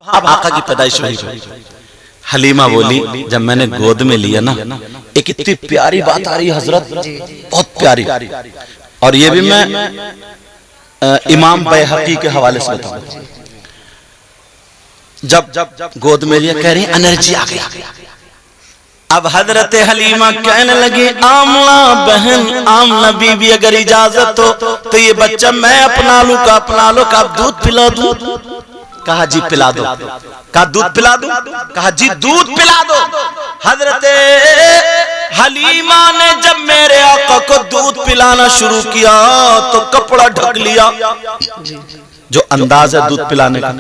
अब आका की पैदाइश हुई। हलीमा बोली जब मैंने गोद में लिया ना, एक इतनी प्यारी बात आ रही है हजरत, बहुत प्यारी। और ये भी मैं इमाम बैहकी के हवाले से बताऊं। जब गोद में लिया, कह रही एनर्जी आ गई। अब हजरत हलीमा कहने लगी, आमना बहन, आमना बीबी, अगर इजाजत हो तो ये बच्चा मैं अपना लूं का अपना लो का, दूध पिला दूं? कहा जी पिला दो। कहा दूध पिला दूं? कहा जी दूध पिला दो। हजरत हलीमा ने जब मेरे आका को दूध पिलाना शुरू किया तो कपड़ा ढक लिया। जो अंदाज है दूध पिलाने का।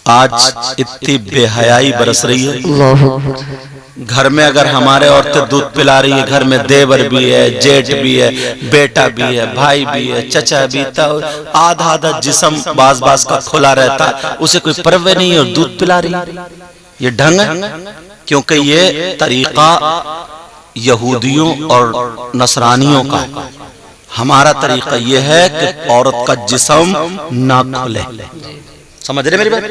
आज इतनी बेहयाई बरस रही है घर में। अगर हमारे औरतें दूध पिला रही है, घर में देवर भी है, जेठ भी है, बेटा भी है, भाई भी है, चचा भी, तो आधा आधा जिस्म बाज बाज का खुला रहता है, उसे कोई परवाह नहीं है और दूध पिला रही। ये ढंग है? क्योंकि ये तरीका यहूदियों और नसरानियों का है। हमारा तरीका ये है कि औरत का जिस्म ना खुले। समझ रहे मेरी बात?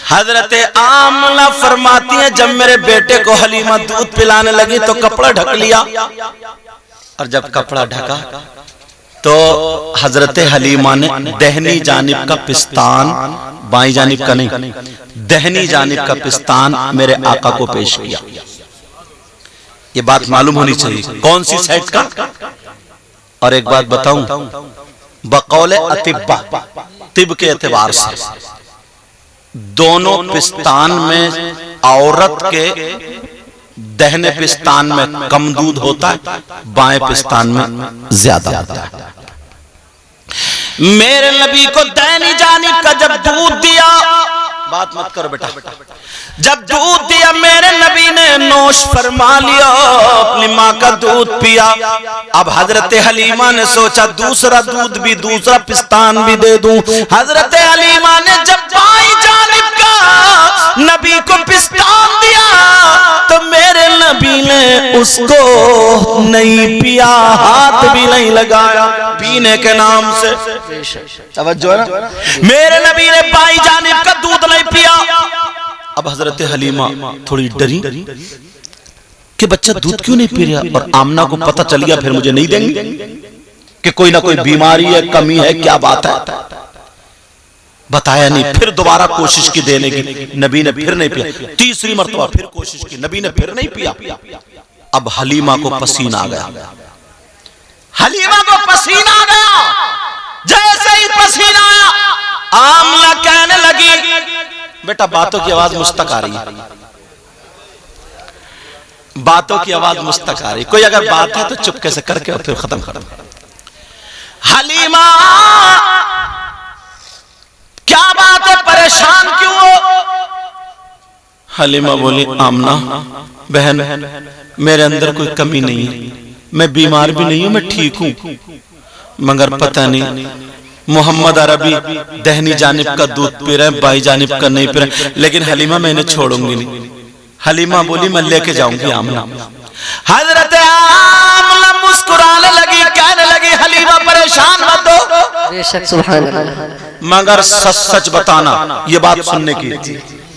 हजरत आमना फरमाती है जब मेरे बेटे को हलीमा दूध पिलाने लगी तो कपड़ा ढक लिया। और जब कपड़ा ढका तो हजरत हलीमा ने दहनी जानिब का पिस्तान, बाई जानिब का नहीं, दहनी जानिब का पिस्तान मेरे आका को पेश किया। ये बात मालूम होनी चाहिए कौन सी साइड का। और एक बात बताऊं, बकौले अतिब्बा, तिब के एतबार से दोनों पिस्तान में औरत के दहने पिस्तान में कम दूध होता है, बाएं पिस्तान में ज्यादा होता है। मेरे नबी को दहनी जानिब का जब दूध दिया, बात मत करो बेटा, जब दूध दिया मेरे नबी ने नोश फरमा लिया, अपनी माँ का दूध पिया। अब हजरत हलीमा ने सोचा दूसरा दूध भी, दूसरा पिस्तान भी दे दूं। हजरत हलीमा ने जब बाई जानिब का नबी को पिस्तान दिया तो मेरे नबी ने उसको नहीं पिया, हाथ भी नहीं लगाया पीने के नाम से। तवज्जो है ना? मेरे नबी ने बाई जानिब का दूध नहीं पिया। अब हजरत हलीमा थोड़ी डरी कि बच्चा दूध क्यों नहीं पी रहा, और आमना को पता चल गया फिर मुझे नहीं देंगे कि कोई ना कोई बीमारी है, कमी है, क्या बात है। बताया नहीं, फिर दोबारा कोशिश की देने की, नबी ने फिर नहीं पिया। तीसरी मर्तबा फिर कोशिश की, नबी ने फिर नहीं पिया। अब हलीमा को पसीना आ गया, हलीमा को पसीना आ गया। जैसे ही पसीना आया, आमना कहने लगी, बेटा बातों की आवाज मुस्तक आ रही है, बातों की आवाज मुस्तक आ रही। कोई अगर बात है तो चुपके से करके और फिर खत्म कर। हलीमा क्या बात है, परेशान क्यों हो? हलीमा बोली, आमना बहन, मेरे अंदर कोई कमी नहीं है, मैं बीमार भी नहीं हूं, मैं ठीक हूं, मगर पता नहीं मोहम्मद अरबी दहनी जानिब का दूध पी रहे हैं, बाई जानिब का नहीं पी रहे, लेकिन हलीमा मैं इन्हें छोड़ूंगी नहीं। हलीमा बोली मैं लेके जाऊंगी आमना। हजरत आमना मुस्कुराने लगी, कहने लगी हलीमा परेशान मत हो, बेशक सुभान अल्लाह, मगर सच सच बताना, ये बात सुनने की,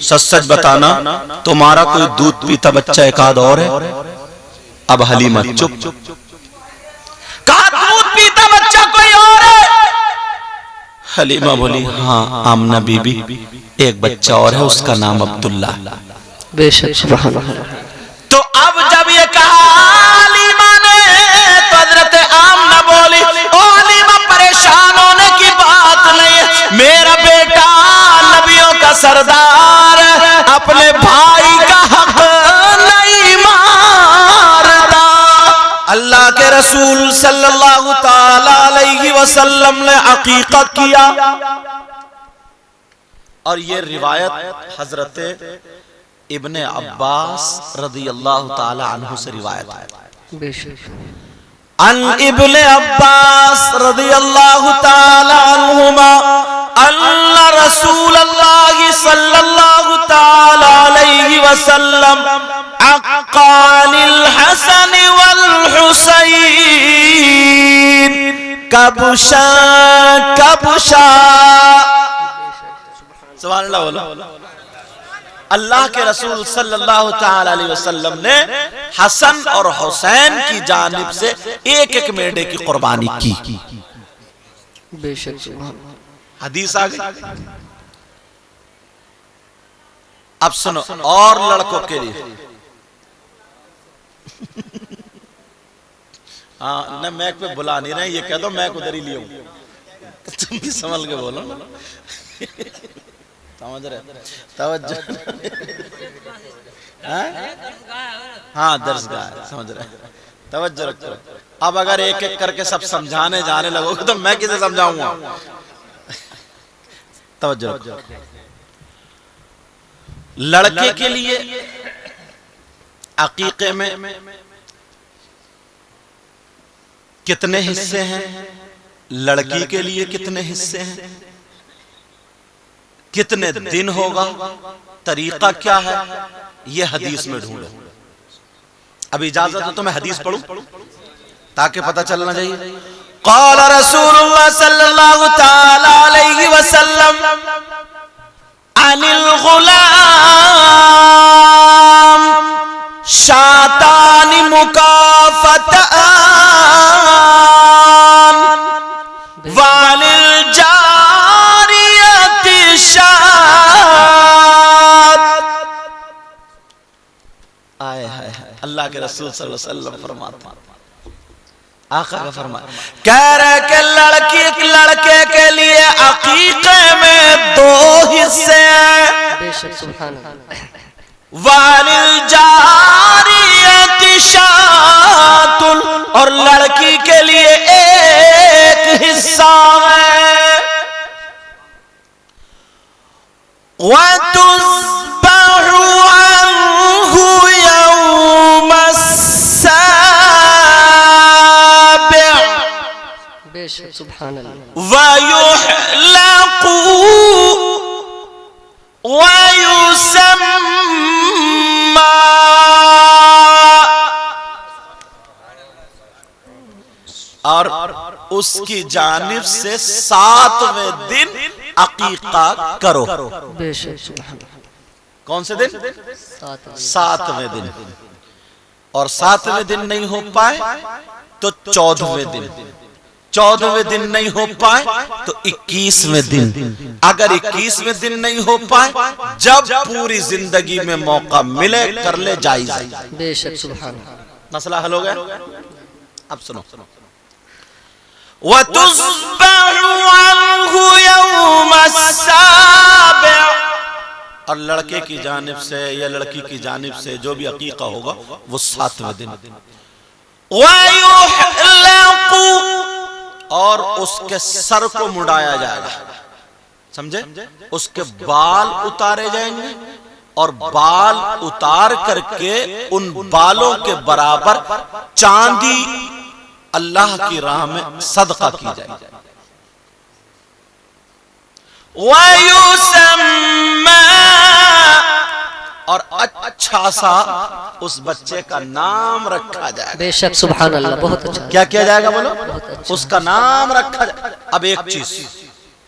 सच सच बताना तुम्हारा कोई दूध पीता बच्चा एक आध और है? अब हलीमा चुप। कहा दूध पीता बच्चा कोई और है? हलीमा बोली हाँ आमना बीबी, एक बच्चा और है, उसका नाम अब्दुल्ला। बेशक सुभान अल्लाह। तो अब जब ये कहा हलीमा ने तो हजरत आमना बोली, ओ हलीमा परेशान होने की बात नहीं है, मेरा बेटा नबियों का सरदार अपने भाई का हक नहीं मारता। अल्लाह के रसूल सल्लल्लाहु ताला अलैहि वसल्लम ने अकीका किया। और ये रिवायत हजरत इब्ने अब्बास रज़ियल्लाहु ताला अन्हु से रिवायत है। अन इब्ने अब्बास रज़ियल्लाहु ताला अन्हुमा अल्लाह रसूलुल्लाह सल्लल्लाहु ताला अलैहि वसल्लम अक़ानिल हसन वल हुसैन कबशा कबशा। सुभान अल्लाह बोलो। अल्लाह के रसूल सल्लल्लाहु ताला अलैहि वसल्लम ने हसन और हुसैन की जानिब से एक एक मेढे की कुर्बानी की। बेशक सुभान अल्लाह। हदीस आ गई। अब सुनो, और लड़कों के लिए हाँ न मैक पे बुला नहीं रहे, ये कह दो मैक उधर ही लियो, तुम भी संभल के बोलो। समझ रहे? तवज्जो। हाँ दर्सगाह है, समझ रहे? तवज्जो रखो। अब अगर एक एक करके सब समझाने जाने लगोगे तो मैं किसे समझाऊंगा? तवज्जो रखो। लड़के के लिए अकीके में कितने हिस्से हैं, लड़की के लिए कितने हिस्से हैं, कितने दिन होगा, तरीका क्या है, ये हदीस में ढूंढो। अब इजाजत हो तो मैं हदीस पढ़ूं ताकि पता चलना चाहिए। क़ाल रसूलुल्लाह सल्लल्लाहु ताला अलैहि वसल्लम अनिल गुलाम शातानी मुकाफतान वालिल जारियति शात। आए हाय हाय, अल्लाह के रसूल सल्लल्लाहु अलैहि वसल्लम फरमाते, आका का फरमान कह रहे कि लड़के के लिए अकीके में दो हिस्से हैं। बेशक सुभान अल्लाह। वालिल जारियति शातुन, और लड़की के लिए एक हिस्सा है। वतुज़बहु अन्हु यौमस्साबिअ, बेशक सुभान अल्लाह। वयुहलक़ु वयुसम्मा, और उसकी जानिब से 7वें दिन अकीका करो। बेशक सुभान अल्लाह। कौन से दिन? 7वें दिन। और 7वें दिन नहीं हो पाए तो 14वें दिन, 14वें दिन नहीं हो पाए तो 21वें दिन, अगर 21वें दिन नहीं हो पाए, जब पूरी जिंदगी में मौका मिले कर ले, जायज। बेशक सुभान अल्लाह। मसला हल हो गया। अब सुनो, वतुज़बहु अन्हु यौमस्साबिअ, और लड़के की जानिब से या लड़की की जानिब से जो भी अकीका होगा वो 7वें दिन। वयुहलक़ु, और उसके सर को मुड़ाया जाएगा, समझे? उसके बाल उतारे जाएंगे और बाल उतार करके उन बालों के बराबर चांदी अल्लाह की राह में सदका की जाएगी। वयुसम्मा, और अच्छा सा उस बच्चे का नाम रखा जाएगा। बेशक सुभान अल्लाह। बहुत अच्छा। क्या किया जाएगा बोलो? अच्छा। उसका नाम रखा जाएगा। अब एक चीज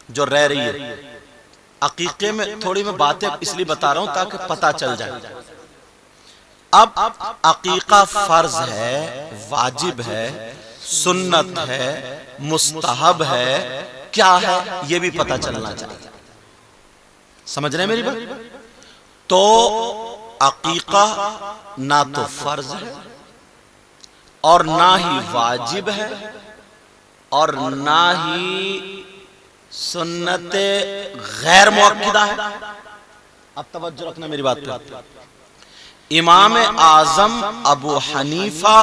जो रह रही है अकीके में, थोड़ी मैं बातें इसलिए बता रहा हूं ताकि पता चल जाए। अब अकीका फर्ज है, वाजिब है, सुन्नत है, मुस्तहब है, क्या है ये भी पता चलना चाहिए। समझ रहे हैं मेरी बात? तो अकीका ना तो फर्ज है और ना ही वाजिब है और ना ही सुन्नत गैर मुअक्किदा है। अब तवज्जो रखना मेरी बात पे। इमाम आजम अबू हनीफा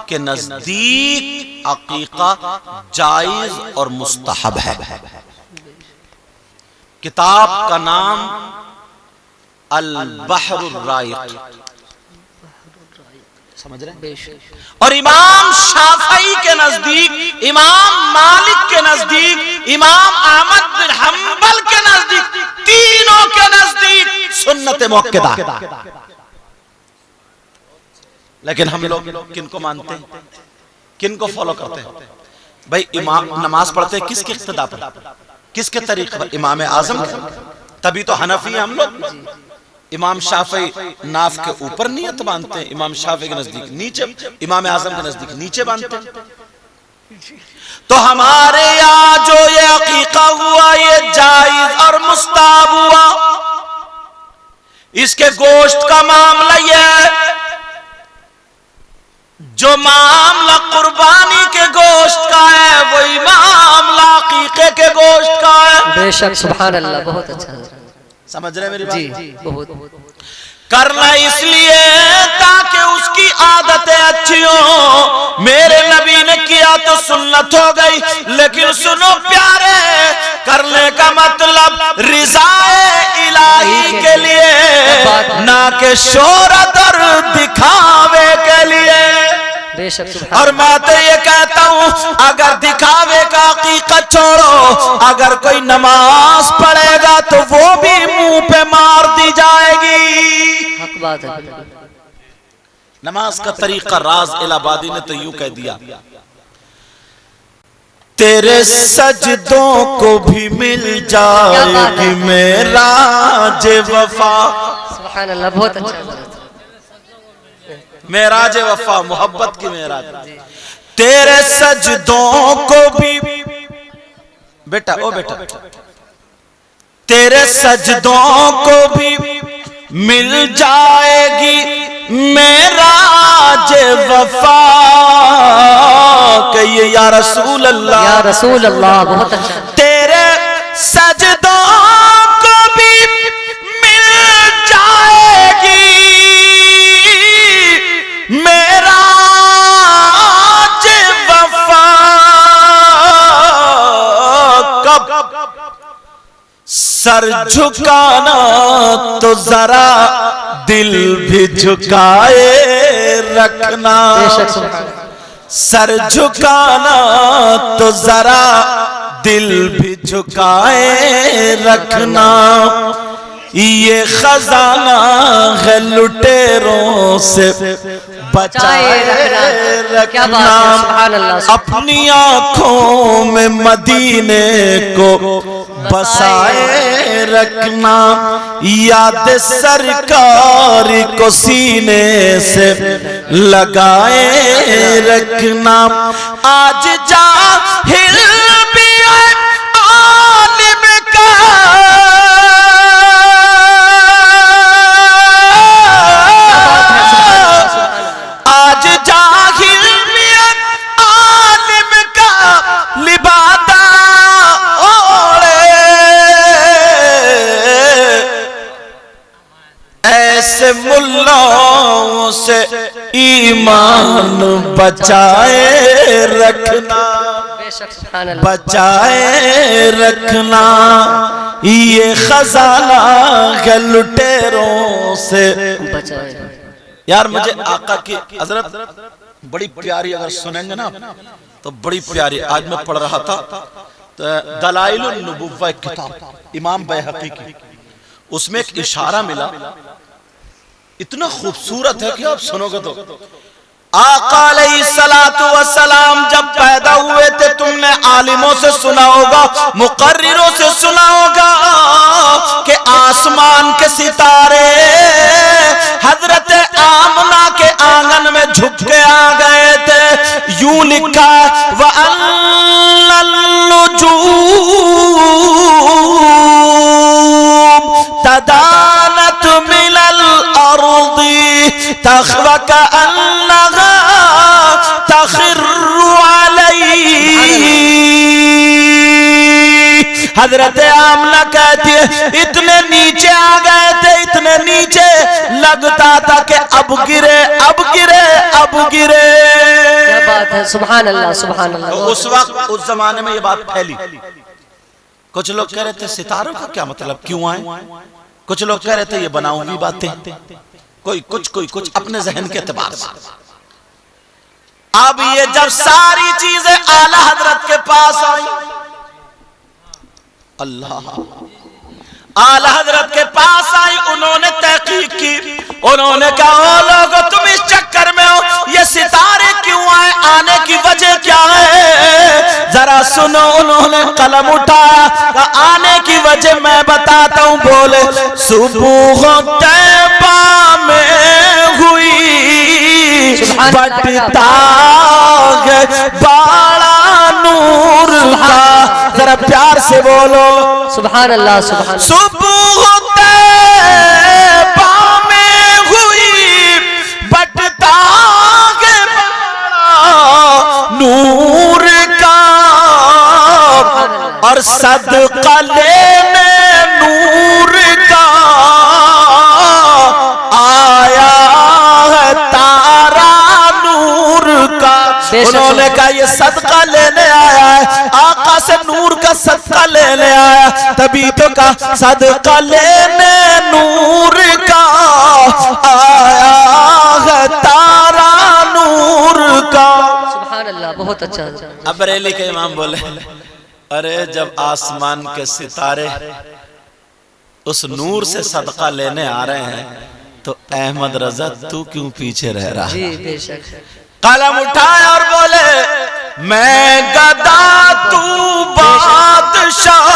के नजदीक अकीका जायज और मुस्तहब है। किताब का नाम अल बहरुर राइक, समझ रहे? और इमाम शाफई के नजदीक, इमाम मालिक के नजदीक, इमाम अहमद बिन हंबल के नजदीक, तीनों के नजदीक सुन्नत मुअक्किदा। लेकिन हम लोग किनको मानते हैं, किनको फॉलो करते हैं? भाई इमाम नमाज पढ़ते हैं किसके इक्तिदा पर, किसके तरीके पर? इमाम आजम के। तभी तो हनफी हैं हम लोग। इमाम शाफी नाफ के ऊपर नियत बांधते हैं, इमाम शाफी के नजदीक नीचे, इमाम आजम के नजदीक नीचे बांधते हैं। तो हमारे यहाँ जो ये अकीका हुआ ये जायज और मुस्ताहब हुआ। इसके गोश्त का मामला ये है, जो मामला कुर्बानी के गोश्त का है वही मामला अकीके के गोश्त का है। बेशक सुभान अल्लाह, बहुत अच्छा। समझ रहे मेरी बात? जी बहुत। करना इसलिए ताकि उसकी आदतें अच्छी हो। मेरे नबी ने किया तो सुन्नत हो गई, लेकिन सुनो प्यारे, करने का मतलब रिज़ाए इलाही के लिए, ना कि शोहरत और दिखावे के लिए। और मैं तो ये कहता हूं, अगर दिखावे का हकीकत छोड़ो, अगर कोई नमाज पढ़ेगा तो वो भी मुंह पे मार दी जाएगी। हक बात है। नमाज का तरीका राज इलाहाबादी ने तो यूं कह दिया, तेरे सजदों को भी मिल जाएगी मेरा जे वफा। सुभान अल्लाह, बहुत अच्छा। मेराज वफा, मोहब्बत की मेराज। तेरे सजदों को भी, बेटा ओ बेटा, तेरे सजदों को भी मिल जाएगी मेराज वफा। कहिए या रसूल अल्लाह, या रसूल अल्लाह, बहुत अच्छा। तेरे सजदों को भी मिल जाएगी मेरा जे वफा। कब सर झुकाना तो जरा दिल भी झुकाए रखना। सर झुकाना तो जरा दिल भी झुकाए रखना। ये खजाना है लुटेरों से बचाए रखना। अपनी आंखों में मदीने को बसाए रखना। याद सरकार को सीने से लगाए रखना। आज जाहिल भी है आलिम का, आज जाहिल भी है आलिम का लिबादा ओढ़े। ऐसे मुल्लाओं से ईमान बचाए रखना, बचाए रखना। ये खजाना है लुटेरों से बचाए। यार मुझे आका की हजरत बड़ी प्यारी, अगर सुनेंगे ना तो बड़ी प्यारी। आज मैं पढ़ रहा था तो दलाइलुन नुबुव्वा किताब इमाम बैहक़ी की, उसमें एक इशारा मिला, इतना खूबसूरत है कि आप सुनोगे तो। आका अलैहिस्सलातु वस्सलाम जब पैदा हुए थे, तुमने आलिमों से सुना होगा, मुकर्रिरों से सुना होगा कि आसमान के सितारे हजरत आमना के आंगन में झुक के आ गए थे। यूं लिखा व अन्नल नुजूम तदानत मिनल अर्दी तख्वक अन्नहा तखिर्रु अलैहि। हजरत आमना कहती है इतने नीचे आ गए थे, इतने नीचे लगता था कि अब गिरे, अब गिरे, अब गिरे। क्या बात है, सुभान अल्लाह, सुभान अल्लाह। तो उस वक्त उस जमाने में ये बात फैली। कुछ लोग कह रहे थे सितारों का क्या मतलब, क्यों आए? कुछ लोग कह रहे थे ये बनाऊंगी बातें, कोई कुछ अपने जहन के एतबार से। अब ये जब सारी चीजें आला हजरत के पास आई, अल्लाह आला हजरत के पास आई, उन्होंने तहकीक की, उन्होंने कहा ओ लोगों तुम इस चक्कर में हो, ये सितारे क्यों आए, आने की वजह क्या है, जरा सुनो। उन्होंने कलम उठाया, आने की वजह मैं बताता हूँ। बोले सुबह तैबा में हुई बटता है बड़ा नूर का। जरा प्यार से बोलो सुभान अल्लाह सुभान अल्लाह। सुबह तैबा में हुई बटता है बड़ा नूर का, और सदका लेने नूर का आया है तारा नूर का। उन्होंने कहा ये सदका लेने आया है, आका से नूर का सदका लेने आया, तभी तो कहा सदका लेने नूर का आया है तारा नूर का। सुभान अल्लाह, बहुत अच्छा। अब बरेली के इमाम बोले अरे जब आसमान के सितारे उस नूर से सदका लेने आ रहे हैं तो अहमद रजा तू क्यों पीछे रह रहा है? जी बेशक। कलम उठाए और बोले मैं गदा तू बादशाह,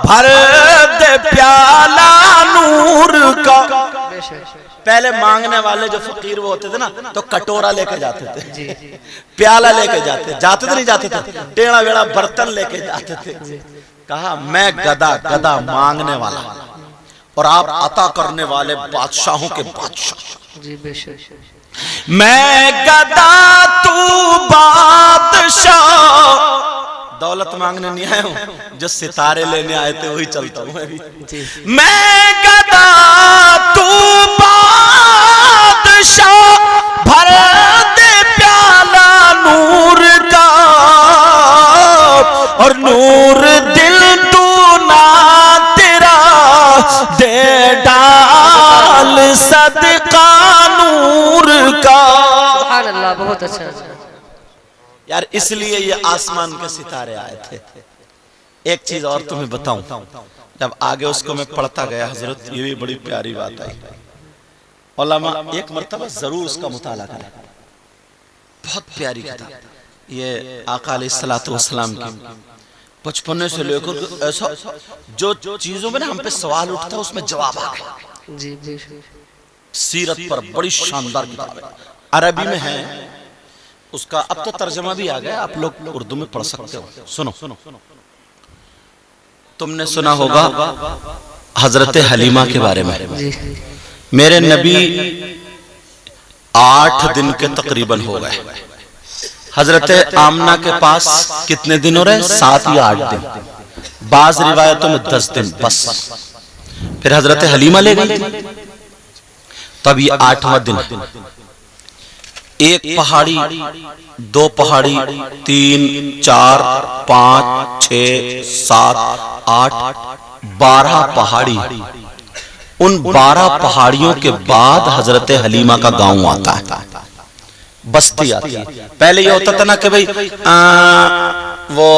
भर दे प्याला नूर का। पहले मांगने वाले जो फकीर वो होते थे ना, तो कटोरा लेके जाते थे, प्याला लेके जाते थे नहीं जाते थे, टेढ़ा वेड़ा बर्तन लेके जाते थे। कहा मैं गदा, गदा मांगने वाला, और आप अता करने वाले बादशाहों के बादशाह। जी बेशक। मैं गदा तू बादशाह, दौलत मांगने नहीं आया हूं, जो सितारे लेने आए थे वही चलता हूं अभी। मैं गदा तू बादशाह, भर दे प्याला नूर का, और नूर दिल तू ना तेरा दे डाल सदका नूर का। सुभान अल्लाह, बहुत अच्छा। यार इसलिए ये आसमान के सितारे आए थे। एक चीज और तुम्हें बताऊं, जब आगे उसको मैं पढ़ता गया हजरत, ये भी बड़ी प्यारी बात आई। उलमा एक मर्तबा जरूर उसका मुताला करें, बहुत प्यारी किताब ये आका अलैहिस्सलातु वस्सलाम की। बचपन से लेकर ऐसा जो चीजों में ना हम पे सवाल उठता है उसमें जवाब आ गया। जी बेशक। सीरत पर बड़ी शानदार किताब है, अरबी में है उसका, अब तो तर्जमा भी आ गया, आप लोग उर्दू में पढ़ सकते हो। सुनो, तुमने सुना होगा हजरत हलीमा के बारे में। मेरे नबी 8 दिन के तकरीबन हो गए, हजरत आमना के पास कितने दिन हो रहे? 7 या 8 दिन, बाज रिवायतों में 10 दिन बस। फिर हजरत हलीमा ले गई, तब ये 8वां दिन। एक पहाड़ी, 2 पहाड़ी, 3, 4, 5, 6, 7, 8, 12 पहाड़ी। उन 12 पहाड़ियों के बाद हजरत हलीमा का गांव आता है, बस्ती आती है। पहले ये होता था ना कि भाई वो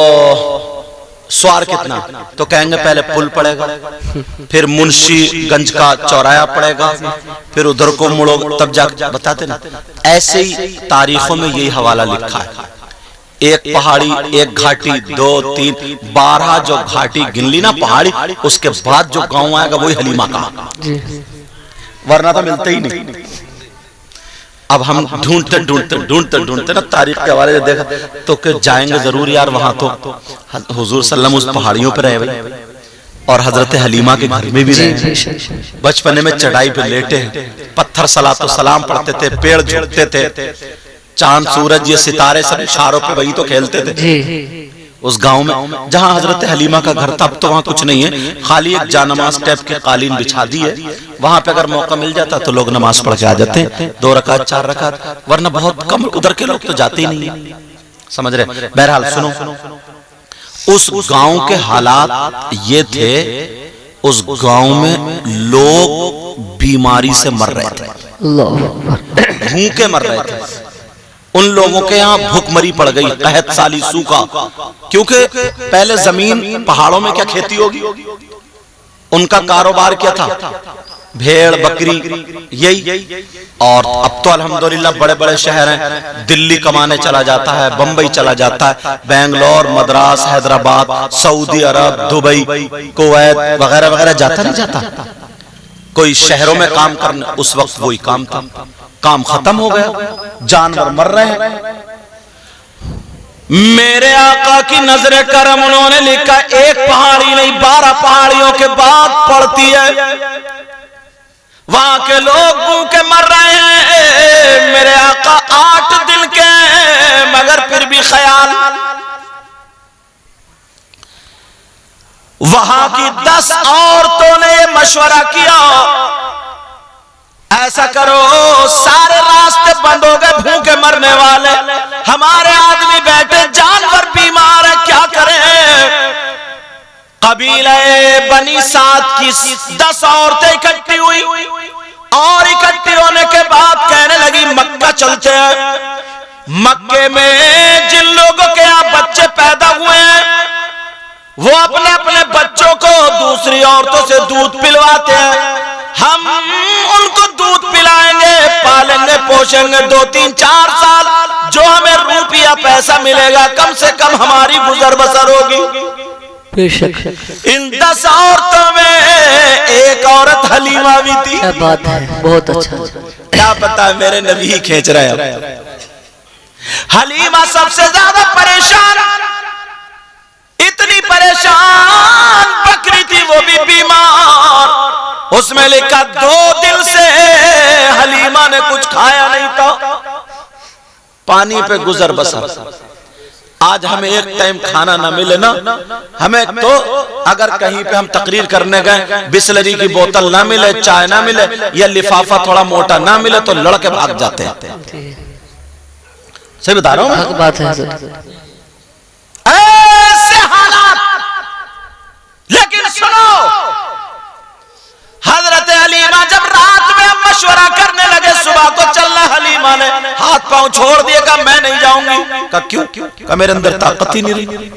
स्वार कितना, तो कहेंगे पहले पुल पड़ेगा, फिर मुंशीगंज का चौराया पड़ेगा, फिर उधर को मुड़ो, तब जाकर बताते ना। ऐसे ही तारीखों में यही हवाला लिखा है, एक पहाड़ी, एक घाटी, 2, 3, 12 जो घाटी गिन ली ना पहाड़ी, उसके बाद जो गांव आएगा वही हलीमा का, वरना तो मिलता ही नहीं। अब हम ढूंढते ना तारीख के हवाले से देखा तो कि जाएंगे जरूर यार वहां, तो हुजूर सल्लम उस पहाड़ियों पे रहे भाई, और हजरत हलीमा के घर में भी रहे। बचपने में चढ़ाई पे लेटे, पत्थर सलातो सलाम पढ़ते थे, पेड़ झुकते थे, चांद सूरज ये सितारे सब इशारों पे वही तो खेलते थे उस गांव में जहां हजरत हलीमा का घर था। अब तो वहां कुछ नहीं है, खाली एक जानमाज टाइप के कालीन बिछा दी है, वहां पे अगर मौका मिल जाता तो लोग नमाज पढ़ के आ जाते हैं, 2 रकात 4 रकात, वरना बहुत कम उधर के लोग तो जाते ही नहीं, समझ रहे। बहरहाल सुनो, उस गांव के हालात ये थे, उस गांव में लोग बीमारी से मर रहे थे, भूखे मर रहे थे। उन लोगों के यहाँ भूखमरी पड़ गई, कहत साली, सूखा, क्योंकि पहले जमीन पहाड़ों में क्या खेती होगी, उनका कारोबार क्या था, भेड़ बकरी यही। और अब तो अल्हम्दुलिल्लाह बड़े बड़े शहर हैं, दिल्ली कमाने चला जाता है, बंबई चला जाता है, बेंगलोर, मद्रास, हैदराबाद, सऊदी अरब, दुबई, कुवैत वगैरह वगैरह जाता नहीं जाता। कोई शहरों में काम करने, उस वक्त वही काम था, काम खत्म हो गया, जानवर मर रहे हैं। मेरे आका की नजरे करम, उन्होंने लिखा एक पहाड़ी नहीं 12 पहाड़ियों के बाद पड़ती है, वहां के लोग भूखे मर रहे हैं। मेरे आका 8 दिन के, मगर फिर भी ख्याल, वहां की 10 औरतों ने मशवरा किया, ऐसा करो सारे रास्ते बंद हो गए, भूखे मरने वाले, हमारे आदमी बैठे, जानवर बीमार है, क्या करें। कबीले बनी साद की 10 औरतें इकट्ठी हुई और इकट्ठी होने के बाद कहने लगी मक्का चलते हैं। मक्के में जिन लोगों के यहाँ बच्चे पैदा हुए हैं वो अपने अपने बच्चों को दूसरी औरतों से दूध पिलवाते हैं, हम उनको दूध पिलाएंगे, पालेंगे, पोषेंगे 2, 3, 4 साल, जो हमें रुपया पैसा मिलेगा कम से कम हमारी गुजर बसर होगी। इन 10 औरतों में एक औरत हलीमा भी थी। क्या बात है, बहुत अच्छा। क्या पता मेरे नबी खींच रहे हैं। हलीमा सबसे ज्यादा परेशान, इतनी परेशान बकरी थी, वो भी बीमार। उसमें लिखा 2 दिन से हलीमा ने कुछ खाया नहीं था, पानी पे गुजर बसर। आज हमें एक टाइम खाना ना मिले ना, हमें तो अगर कहीं पे हम तकरीर करने गए, बिस्लरी की बोतल ना मिले, चाय ना मिले, या लिफाफा थोड़ा मोटा ना मिले तो लड़के भाग जाते हैं। सही बता रहा हूँ, बात है। ऐसे हालात। लेकिन सुनो, हजरत हलीमा जब रात में मशवरा करने लगे, सुबह को चलना, हलीमा ने हाथ पांव छोड़ दिए, कहा मैं नहीं जाऊंगी। कहा क्यों? कहा मेरे अंदर ताकत ही नहीं रही,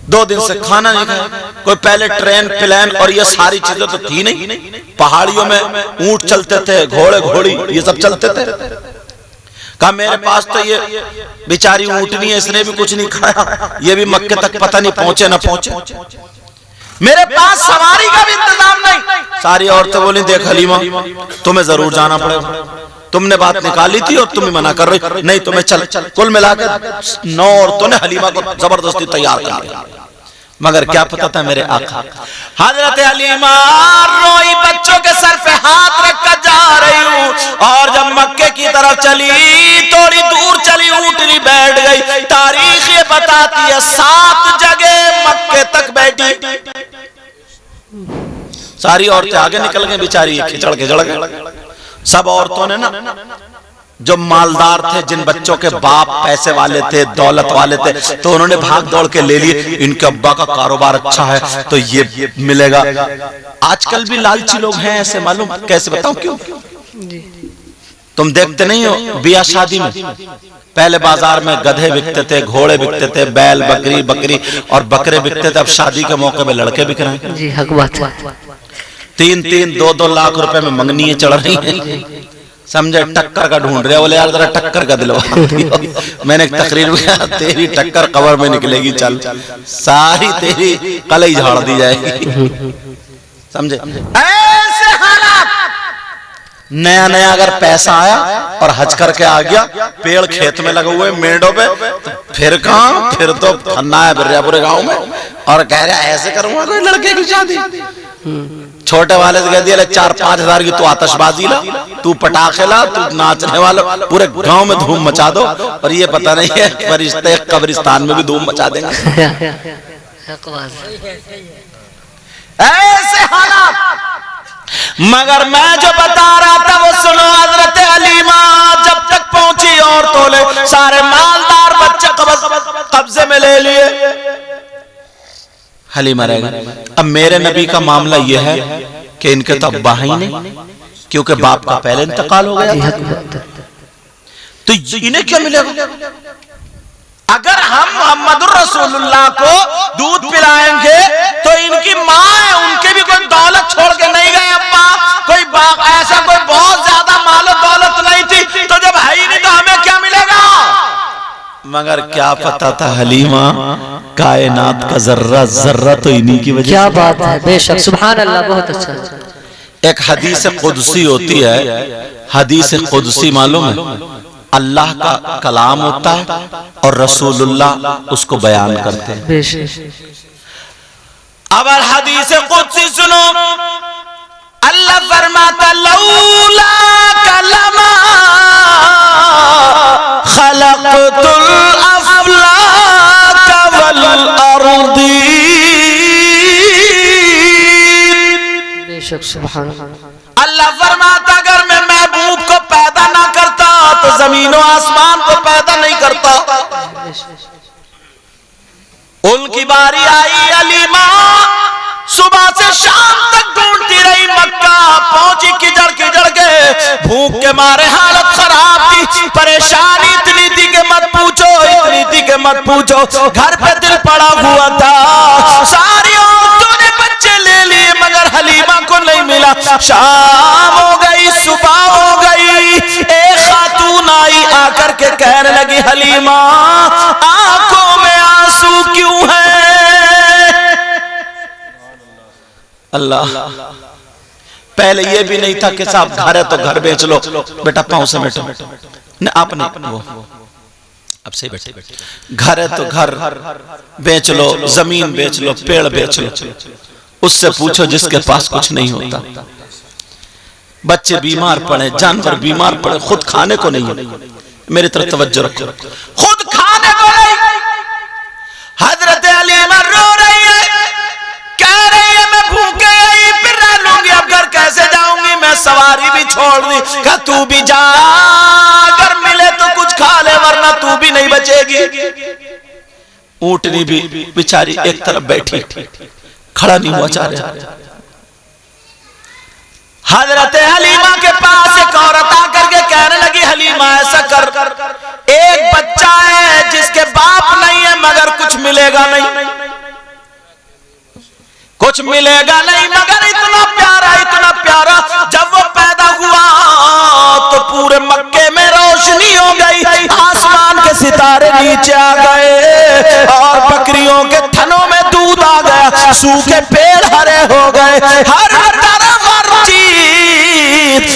2 दिन से खाना नहीं खाया, कोई पहले ट्रेन प्लेन और ये सारी चीजें तो थी नहीं, पहाड़ियों में ऊंट चलते थे, घोड़े घोड़ी ये सब चलते थे। कहा मेरे पास तो ये बेचारी ऊंटनी है, इसने भी कुछ नहीं खाया, ये भी मक्के तक पता नहीं पहुंचे ना पहुंचे, मेरे पास सवारी का भी इंतजाम नहीं। सारी औरतें बोली देख हलीमा तुम्हें जरूर जाना पड़ेगा, तुमने बात निकाली थी और तुम ही मना कर रही, नहीं तुम्हें चल। कुल मिलाकर 9 औरतों ने हलीमा को जबरदस्ती तैयार कर दिया, मगर क्या पता था मेरे आका। हजरत हलीमा रोई, बच्चों के सर पे हाथ रखकर जा रही हूँ, और जब मक्के की तरफ चली, थोड़ी दूर चली, ऊँटनी बैठ गई। तारीख ये बताती है 7 जगह मक्के तक बैठी, सारी औरतें आगे निकल गई, बेचारी खिचड़ खिचड़ गई। सब औरतों ने ना, जो मालदार थे, जिन बच्चों के बाप पैसे वाले थे, दौलत वाले थे, तो उन्होंने भाग दौड़ के ले लिए, इनके अब्बा का कारोबार अच्छा है तो ये मिलेगा। आजकल भी लालची लोग हैं ऐसे, मालूम कैसे बताऊं क्यों? तुम देखते नहीं हो ब्याह शादी में पहले बाजार में गधे बिकते थे, घोड़े बिकते थे, बैल, बकरी और बकरे बिकते थे, अब शादी के मौके पे लड़के बिक रहे हैं। जी हक बात है। 3-3, 2-2 लाख रुपए में मंगनी चढ़ रही है, समझे? टक्कर का ढूंढ रहे, बोले यार जरा टक्कर का दिलवा। मैंने एक तकरीर में कहा तेरी टक्कर कब्र में निकलेगी, चल सारी तेरी कलई झाड़ दी जाएगी, समझे? ऐसे हालात। नया नया अगर पैसा आया और हज करके आ गया, पेड़ खेत में लगे हुए मेंढों पे, तो फिर कहां, फिर तो खन्ना है बिरयापुरे गांव में, और कह रहा ऐसे करूंगा कोई लड़के की शादी। छोटे वाले से कह दिया 4-5 हजार की तू आतशबाजी ला, तू पटाखे ला, तू नाचने वाला, पूरे गांव में धूम मचा दो, और ये पता नहीं है फरिश्ते कब्रिस्तान में भी धूम मचा देंगे। ऐसे हालात। मगर मैं जो बता रहा था वो सुनो, हजरत हलीमा जब तक पहुंची, औरतों ने सारे मालदार बच्चे कब्जे में ले लिए, हलीमा रह गई। अब मेरे नबी का मामला यह है कि इनके तो अब्बा ही नहीं, क्योंकि बाप का पहले इंतकाल हो गया, तो इन्हें क्या मिलेगा? अगर हम मोहम्मद रसूलुल्लाह को दूध पिलाएंगे तो इनकी माँ है, उनके भी कोई दौलत छोड़ के नहीं गए अब्बा, कोई बाग मगर क्या पता था हलीमा कायनात का जर्रा जर्रा तो इन्हीं की वजह क्या से। बात है, बेशक सुभान अल्लाह, बहुत अच्छा। एक हदीस कुदसी होती है, हदीस कुदसी मालूम है, अल्लाह का कलाम होता है और रसूलुल्लाह उसको बयान करते हैं। बेशक अब हदीस कुदसी सुनो, अल्लाह फरमाता लौला कलमा खलक़तुल अफ़लाक वल अर्दी। बेशक सुभान अल्लाह फरमाता अगर मैं महबूब को पैदा ना करता तो जमीन और आसमान को पैदा नहीं करता। उनकी बारी आई, हलीमा सुबह से शाम तक ढूंढती रही, मक्का पहुंची किजड़ किजड़ के, भूख के मारे हालत खराब थी, परेशानी इतनी थी कि मत पूछो, इतनी थी कि मत पूछो। घर पे दिल पड़ा हुआ था, सारी औरतों ने बच्चे ले लिए मगर हलीमा को नहीं मिला। शाम हो गई, सुबह हो गई, एक खातून आई, आकर के कहने लगी हलीमा आंखों में आंसू क्यों है? अल्लाह, पहले ये भी नहीं था कि साहब घर है तो घर बेच लो, बेटा पाँव से बैठो न, आप नहीं, वो अब से बैठे, घर है तो घर बेच लो, जमीन बेच लो, पेड़ बेच लो, उससे पूछो जिसके पास कुछ नहीं होता। बच्चे बीमार पड़े, जानवर बीमार पड़े, खुद खाने को नहीं है, मेरी तरफ तवज्जो रखो, खुद खाने को नहीं। हजरत हलीमा रो रही है, कह रही है मैं भूखे आई फिर रह लूंगी, अब घर कैसे जाऊंगी? मैं सवारी भी छोड़ दी, कहा तू भी जा, अगर मिले तो कुछ खा ले वरना तू भी नहीं बचेगी। ऊंटनी भी बेचारी एक तरफ बैठी, खड़ा नहीं हुआ चाह रहा। हजरत हलीमा के पास एक औरत आकर के कहने लगी हलीमा ऐसा कर, एक बच्चा है जिसके बाप नहीं है मगर कुछ मिलेगा नहीं, कुछ मिलेगा नहीं मगर इतना प्यारा, जब वो पैदा हुआ तो पूरे मक्के में रोशनी हो गई, आसमान के सितारे नीचे आ गए और बकरियों के थनों में दूध आ गया, सूखे पेड़ हरे हो गए, हर तरफ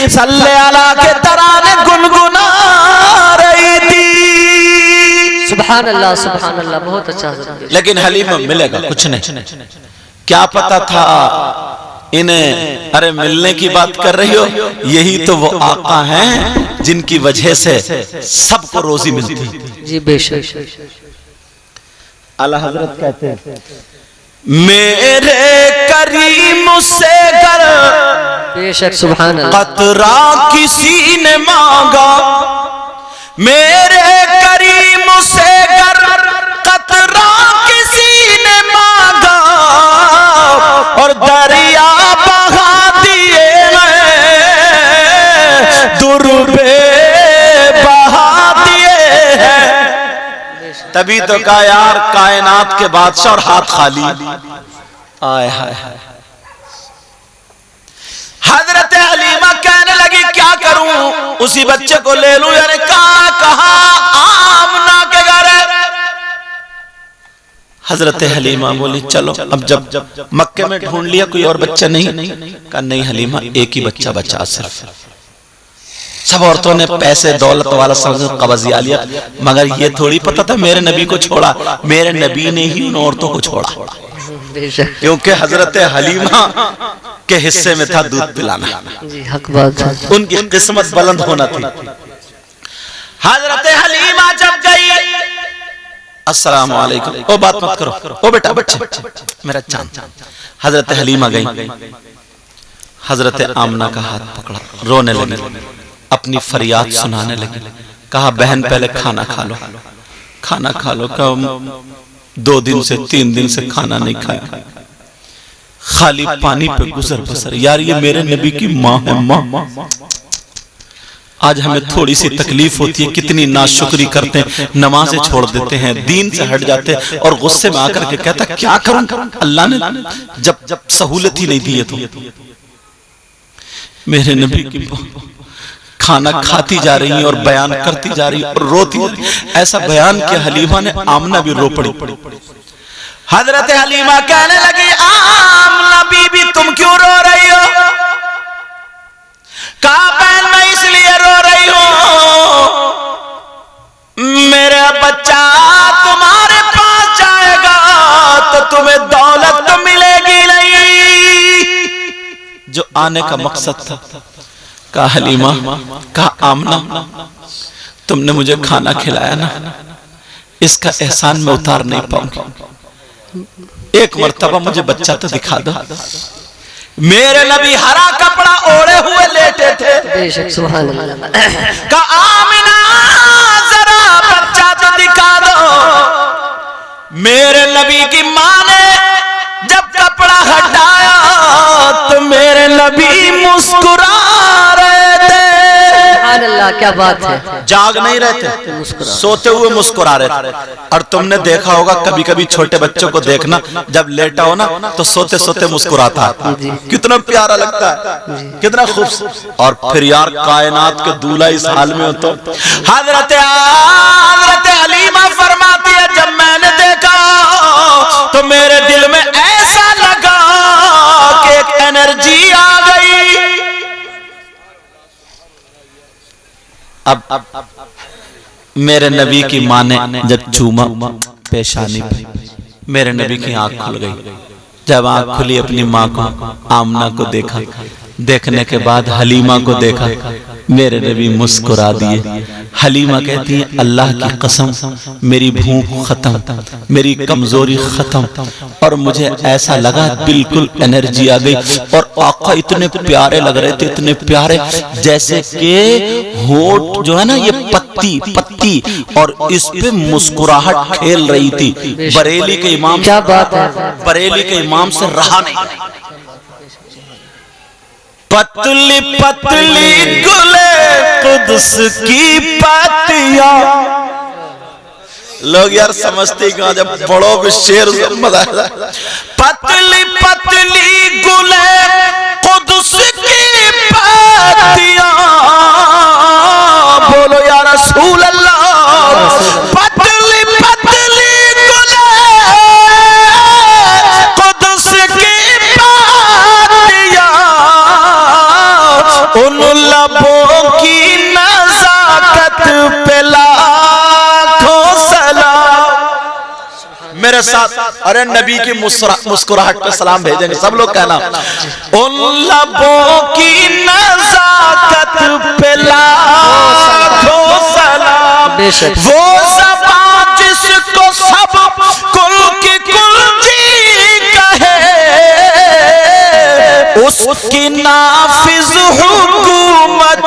सल्ले अला के तराने गुनगुना रही थी। सुभान अल्लाह, बहुत अच्छा। लेकिन हलीमा मिलेगा कुछ नहीं, क्या पता था इन्हें, अरे मिलने की बात कर रही हो, यही तो वो आका हैं जिनकी वजह से सबको रोजी मिलती। जी बेशक। आला हजरत कहते हैं मेरे करीम से गर बेशक सुभान अल्लाह, कतरा किसी ने मांगा, मेरे करीम से गर कतरा किसी ने मांगा और दरिया बहा दिए दुर्बे बहा दिए हैं। तभी तो कहा यार कायनात के बादशाह और हाथ खाली। आए हाय, हजरत हलीमा कहने लगी क्या करूं, उसी बच्चे को ले लूं? यानी कहा आमना के घर है। हजरत हलीमा बोली चलो, अब जब मक्के में ढूंढ लिया कोई और बच्चा नहीं, कहा नहीं हलीमा एक ही बच्चा बचा सिर्फ। सब औरतों ने पैसे दौलत वाला समझ कब्जिया लिया, मगर ये थोड़ी पता था मेरे नबी को छोड़ा, मेरे नबी ने ही उन औरतों को छोड़ा, क्योंकि हजरत हलीमा के हिस्से में था दूध पिलाना। जी हक बात है, उनकी किस्मत बुलंद होना थी। हजरत हलीमा जब गई, अस्सलाम वालेकुम, ओ बात मत करो, ओ बेटा बच्चे मेरा चांद। हजरत हलीमा गई, हजरत आमना का हाथ पकड़ा, रोने लगी, अपनी फरियाद सुनाने लगी। कहा बहन पहले खाना खा लो, खाना खा लो। कहा 2 दिन से 3 दिन से खाना नहीं खाया, खाली पानी पे गुजर बसर। यार ये मेरे नबी की माँ है, माँ। आज हमें थोड़ी सी तकलीफ होती है, कितनी नाशुक्री करते हैं, नमाजें छोड़ देते हैं, दीन से हट जाते हैं और गुस्से में आकर के कहता क्या करूं, अल्लाह ने जब सहूलत ही नहीं दी है तो। मेरे नबी की खाना खाती जा रही और बयान करती जा रही और रोती। ऐसा बयान कि हलीमा ने आमना भी रो पड़ी। हजरत हलीमा कहने लगी, आमना बीबी तुम क्यों रो रही हो? कहा बहन मैं इसलिए रो रही हूं, मेरा बच्चा तुम्हारे पास जाएगा तो तुम्हें दौलत तो मिलेगी नहीं, जो आने का मकसद था। कहा हलीमा, कहा आमना तुमने मुझे खाना खिलाया ना, इसका एहसान मैं उतार नहीं पाऊंगी। एक मर्तबा मुझे बच्चा तो दिखा दो। मेरे नबी हरा कपड़ा ओढ़े हुए लेटे थे। बेशक सुभान अल्लाह। का आमिना जरा बच्चा तो दिखा दो। मेरे नबी की मां ने जब कपड़ा हटाया तो मेरे नबी मुस्कुरा रहे थे। सुभान अल्लाह, क्या बात है। जाग नहीं रहे थे, सोते हुए मुस्कुरा रहे थे। और तुमने देखा होगा कभी कभी छोटे बच्चों को देखना, जब लेटा हो ना तो सोते सोते मुस्कुराता है, कितना प्यारा लगता है, कितना खूबसूरत। और फिर यार कायनात के दूल्हा इस हाल में हो तो हजरत हलीमा फरमाती है, जब मैंने देखा तो मेरे दिल में ऐसा लगा कि एक एनर्जी आ गई। अब मेरे नबी की मां ने जब चूमा पेशानी पे, मेरे नबी की आंख खुल गई। जब आंख खुली अपनी मां को, आमना को देखा, देखने के बाद हलीमा को देखा, मेरे नबी मुस्कुरा दिए। हलीमा कहती है, अल्लाह की कसम मेरी भूख खत्म, मेरी कमजोरी खत्म, और मुझे ऐसा लगा बिल्कुल एनर्जी आ गई। और आका इतने प्यारे लग रहे थे, इतने प्यारे, जैसे कि होठ जो है ना ये पत्ती और इस पे मुस्कुराहट खेल रही थी। बरेली के इमाम, क्या बात है, बरेली के इमाम से रहा नहीं। पतली पतली गुले कुद्स की पत्तियां, लोग यार समझते कहां, जब बड़ो भी शेर मजा। पतली पतली गुले कुद्स की पत्तियां, बोलो या रसूल अल्लाह। पतली पतली गुले कुद्स की पत्तियां, उन लबों की नजाकत पे लाखों सलाम। मेरे साथ अरे नबी की मुस्कुराहट पे सलाम भेजेंगे सब लोग, कहना उन लबों की नजाकत पे लाखों सलाम। वो ज़बान जिसको सब कुल की कुल जी कहे, उसकी नाफिज हुकूमत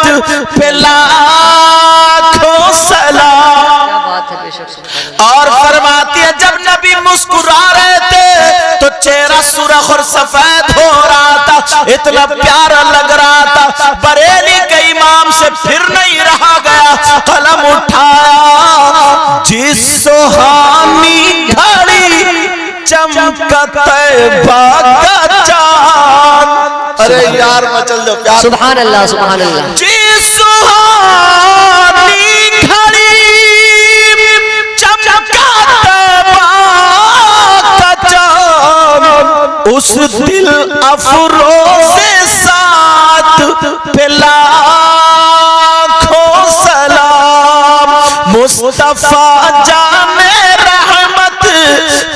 पे लाखों सलाम। और फरमाती है, जब नबी मुस्कुरा रहे थे तो चेहरा सुरख और सफेद हो रहा था, इतना प्यारा लग रहा था। बरेली के इमाम से फिर नहीं रहा गया, कलम उठाया, जिस सुहानी घड़ी चमका तैबा का चांद। अरे यार मचल दो प्यार। सुभान अल्लाह, सुभान अल्लाह। जिस सुहानी घड़ी चमका तैबा का चांद, उस दिल अफरोज़े साथ पे लाखों सलाम। मुस्तफा जाने रहमत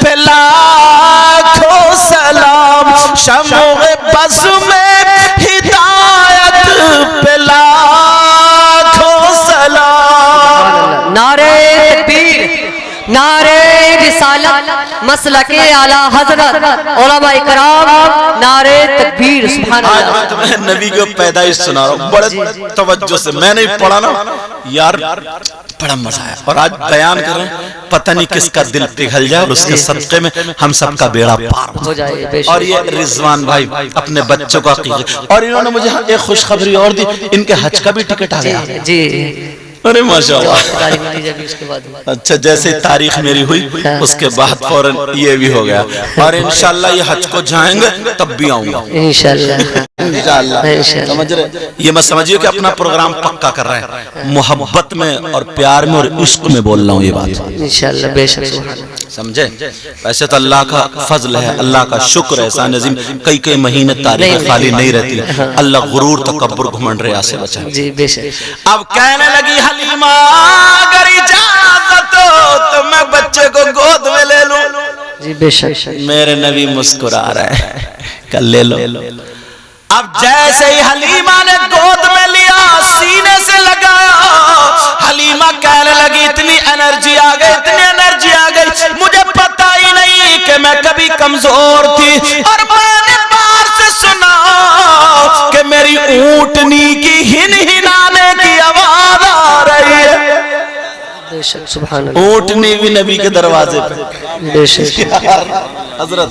पे लाखों सलाम। शम्ओ बज़ में हिदायत पे लाखों सलाम। नारे तकबीर, नारे रिसालत, मसलके आला हजरत, उलमा इकराम, नारे तकबीर। सुभान आज अल्लाह। मैं तुम्हें नबी की पैदाइश सुना रहा हूँ बड़े तवज्जो से। मैंने पढ़ा ना यार, बड़ा मजा आया। और आज बयान कर रहे हैं, पता नहीं किसका दिल पिघल जाए और उसके सदक़े में हम सबका बेड़ा पार हो जाए। और ये रिजवान भाई अपने बच्चों का कीजिए। और इन्होंने मुझे एक खुशखबरी और दी, इनके हज का भी टिकट आ गया। जी, अरे माशाअल्लाह। तारीख मिली जब उसके बाद अच्छा, जैसे तारीख मेरी हुई उसके बाद फौरन ये भी हो गया, और इंशाल्लाह ये हज को जाएंगे तब भी आऊंगा इंशाल्लाह। इंशाल्लाह। समझ रहे, ये मत समझिए कि अपना प्रोग्राम पक्का कर रहे हैं, मोहब्बत में और प्यार में और इश्क में बोल रहा हूँ ये बात, इंशाल्लाह बेशक सुभान अल्लाह। समझे। वैसे तो अल्लाह का फजल है, अल्लाह का शुक्र है, एहसान अजीम, कई कई महीने तारीख खाली नहीं रहती, अल्लाह गुरूर तकब्बुर घमंड रिया से बचाए। जी बेशक। अब कहने लगी हलीमा अगर इजाजत हो तो मैं बच्चे को गोद में ले लूं। जी बेशक। मेरे नबी मुस्कुरा रहे हैं, कल ले लो। अब जैसे ही हलीमा ने गोद में लिया, सीने से लगाया, हलीमा कहने लगी इतनी एनर्जी आ गई, इतनी एनर्जी आ गई, मुझे पता ही नहीं कि मैं कभी कमजोर थी, और मैंने बाहर से सुना कि मेरी ऊंटनी की हिनहिनाने की आवाज आ रही है। बेशक सुभान अल्लाह। ऊंटनी भी नबी के दरवाजे पे। बेशक हजरत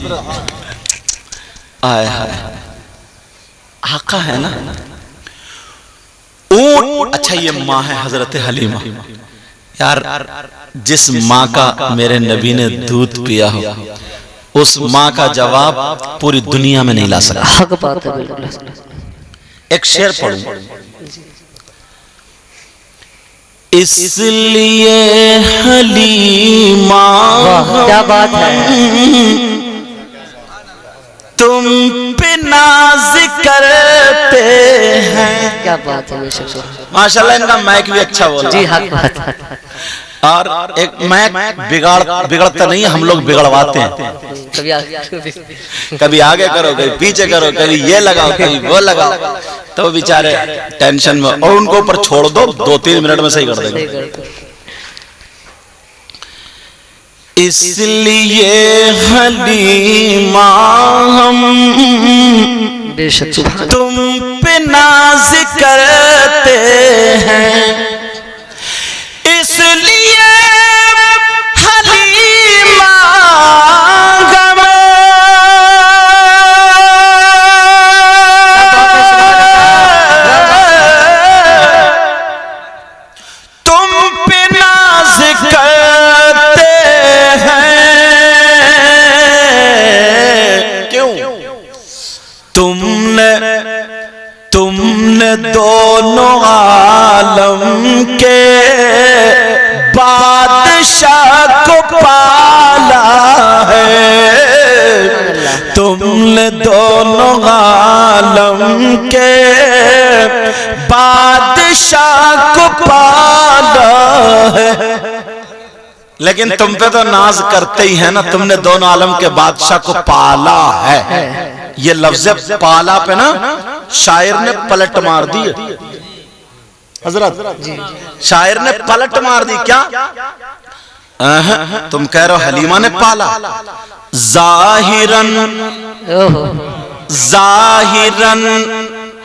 आए हाय, आका है ना ऊंट। अच्छा, ये माँ है हजरत हलीमा। यार, जिस माँ का मेरे नबी ने दूध पिया हो, उस माँ का जवाब पूरी दुनिया में नहीं ला सकता। हक बात है बिल्कुल। एक शेर पढ़ूं, इसलिए हलीमा क्या बात है, तुम पे नाज करते हैं। क्या बात है बेशक। माशाल्लाह, इनका माइक भी अच्छा बोला। जी हक बात है। और एक माइक बिगड़ता नहीं है, हम लोग बिगड़वाते हैं। कभी आगे करो, कभी पीछे करो, कभी ये लगाओ, कभी वो लगाओ, तो बेचारे टेंशन में, और उनको ऊपर छोड़ दो, 2-3 मिनट में सही कर देंगे। इसलिए हलीमा हम बेशक तुम पे नाज करते हैं, इसलिए हलीमा तुम पे नाज करते हैं। क्यों? तुमने दोनों आलम के बादशाह को पाला है, तुमने दोनों आलम के बादशाह को पाला है। लेकिन तुम पे तो नाज करते ही है ना, तुमने दोनों आलम के बादशाह को पाला है। ये लफ्ज़ पाला पे ना शायर ने पलट मार दी है हजरत। शायर ने पलट मार दी। क्या? तुम कह रहे हो हलीमा ने पाला, जाहिरन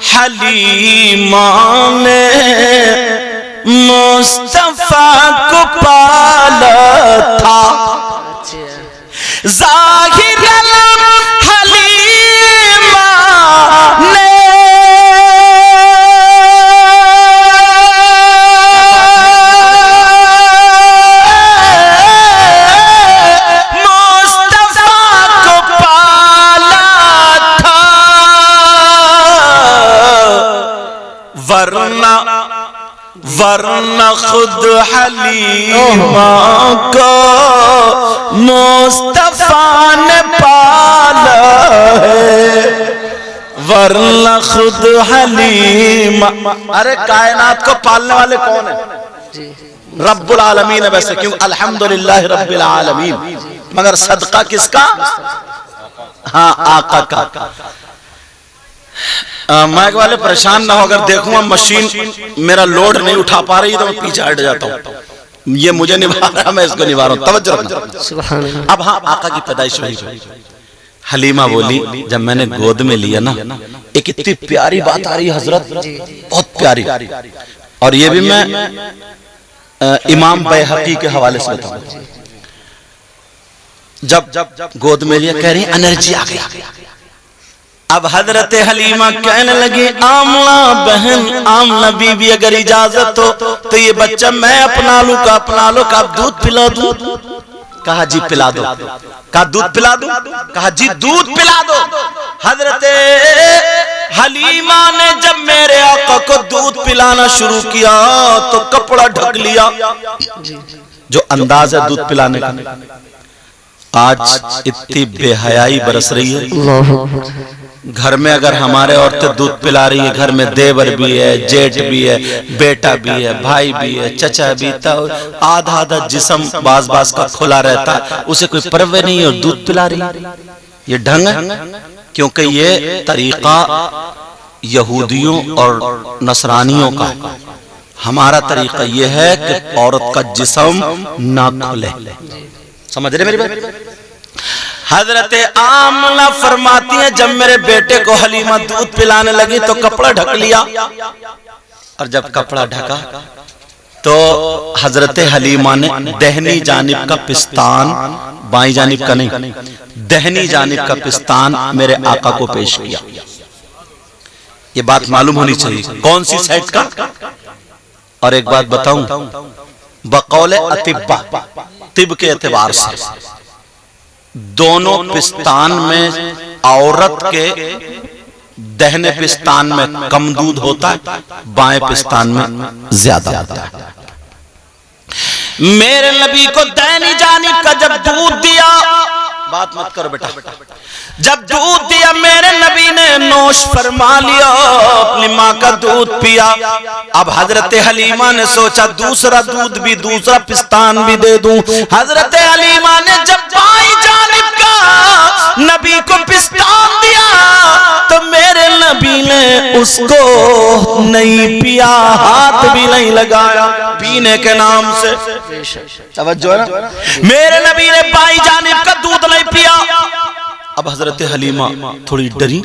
हलीमा ने मुस्तफा को पाला था। जाहिरन हलीमा ने वरना खुद हलीमा को मुस्तफा ने पाला है, वरना खुद हलीमा। अरे कायनात को पालने वाले कौन है? रब्बुल आलमीन है। वैसे क्यों? अल्हम्दुलिल्लाह रब्बिल आलमीन। मगर सदका किसका? हाँ, आका का। माइक वाले परेशान ना हो, अगर देखूंगा मशीन मेरा लोड नहीं उठा पा रही तो मैं पीछे हट जाता हूँ। ये मुझे निभा रहा, मैं इसको निभा रहा हूँ। तवज्जो रखना। अब हाँ, आका की पैदाइश हुई। हलीमा बोली, जब मैंने गोद में लिया ना, एक इतनी प्यारी बात आ रही है हजरत, बहुत प्यारी। और ये भी मैं इमाम बैहकी के हवाले से बताऊं। जब गोद में लिया, कह रही एनर्जी आ गई, अब हजरत हलीमा कहने लगी आमला बहन आमना बीबी अगर इजाजत हो तो ये बच्चा मैं अपना लूं का अपना लो का दूध पिला दूं। कहा जी पिला दो। कहा दूध पिला दूं। कहा जी दूध पिला दो। हजरत हलीमा ने जब मेरे आका को दूध पिलाना शुरू किया तो कपड़ा ढक लिया। जो अंदाज है दूध पिलाने का। आज इतनी बेहयाई बरस रही है। घर में अगर हमारे औरतें दूध पिला रही है, घर में देवर भी है, जेठ भी है, बेटा भी है, भाई भी है, चचा भी, तो आधा आधा जिस्म बाज बाज का खुला रहता है, उसे कोई परवाह नहीं और दूध पिला रही। ये ढंग है, क्योंकि ये तरीका यहूदियों और नसरानियों का। हमारा तरीका यह है कि औरत का जिस्म ना खुले। समझ रहे मेरी बात? हजरत आमला फरमाती है जब मेरे बेटे को हलीमा दूध पिलाने लगी तो कपड़ा ढक लिया, और जब कपड़ा ढका तो हजरत हलीमा ने दहनी जानिब का पिस्तान, बाईं जानिब का नहीं, दहनी जानिब का पिस्तान मेरे आका को पेश किया। ये बात मालूम होनी चाहिए कौन सी साइड का। और एक बात बताऊं, बकौले अतिब्बा, तिब के एतबार से दोनों पिस्तान में औरत के दहने पिस्तान में कम दूध होता है, बाएं पिस्तान में ज्यादा होता है। मेरे नबी को दहनी जानिब का जब दूध दिया, बात मत करो बेटा, जब दूध दिया मेरे नबी ने नोश फरमा लिया, अपनी माँ का दूध पिया। अब हजरत हलीमा ने सोचा दूसरा दूध भी, दूसरा पिस्तान भी दे दूं। हजरत हलीमा ने जब बाईं जानिब का नबी को पिस्तान दिया तो मेरे नबी ने उसको नहीं पिया, हाथ भी नहीं लगाया पीने के नाम से। तवज्जो है ना? मेरे नबी ने बाईं जानिब का दूध नहीं पिया। अब हजरत हलीमा थोड़ी डरी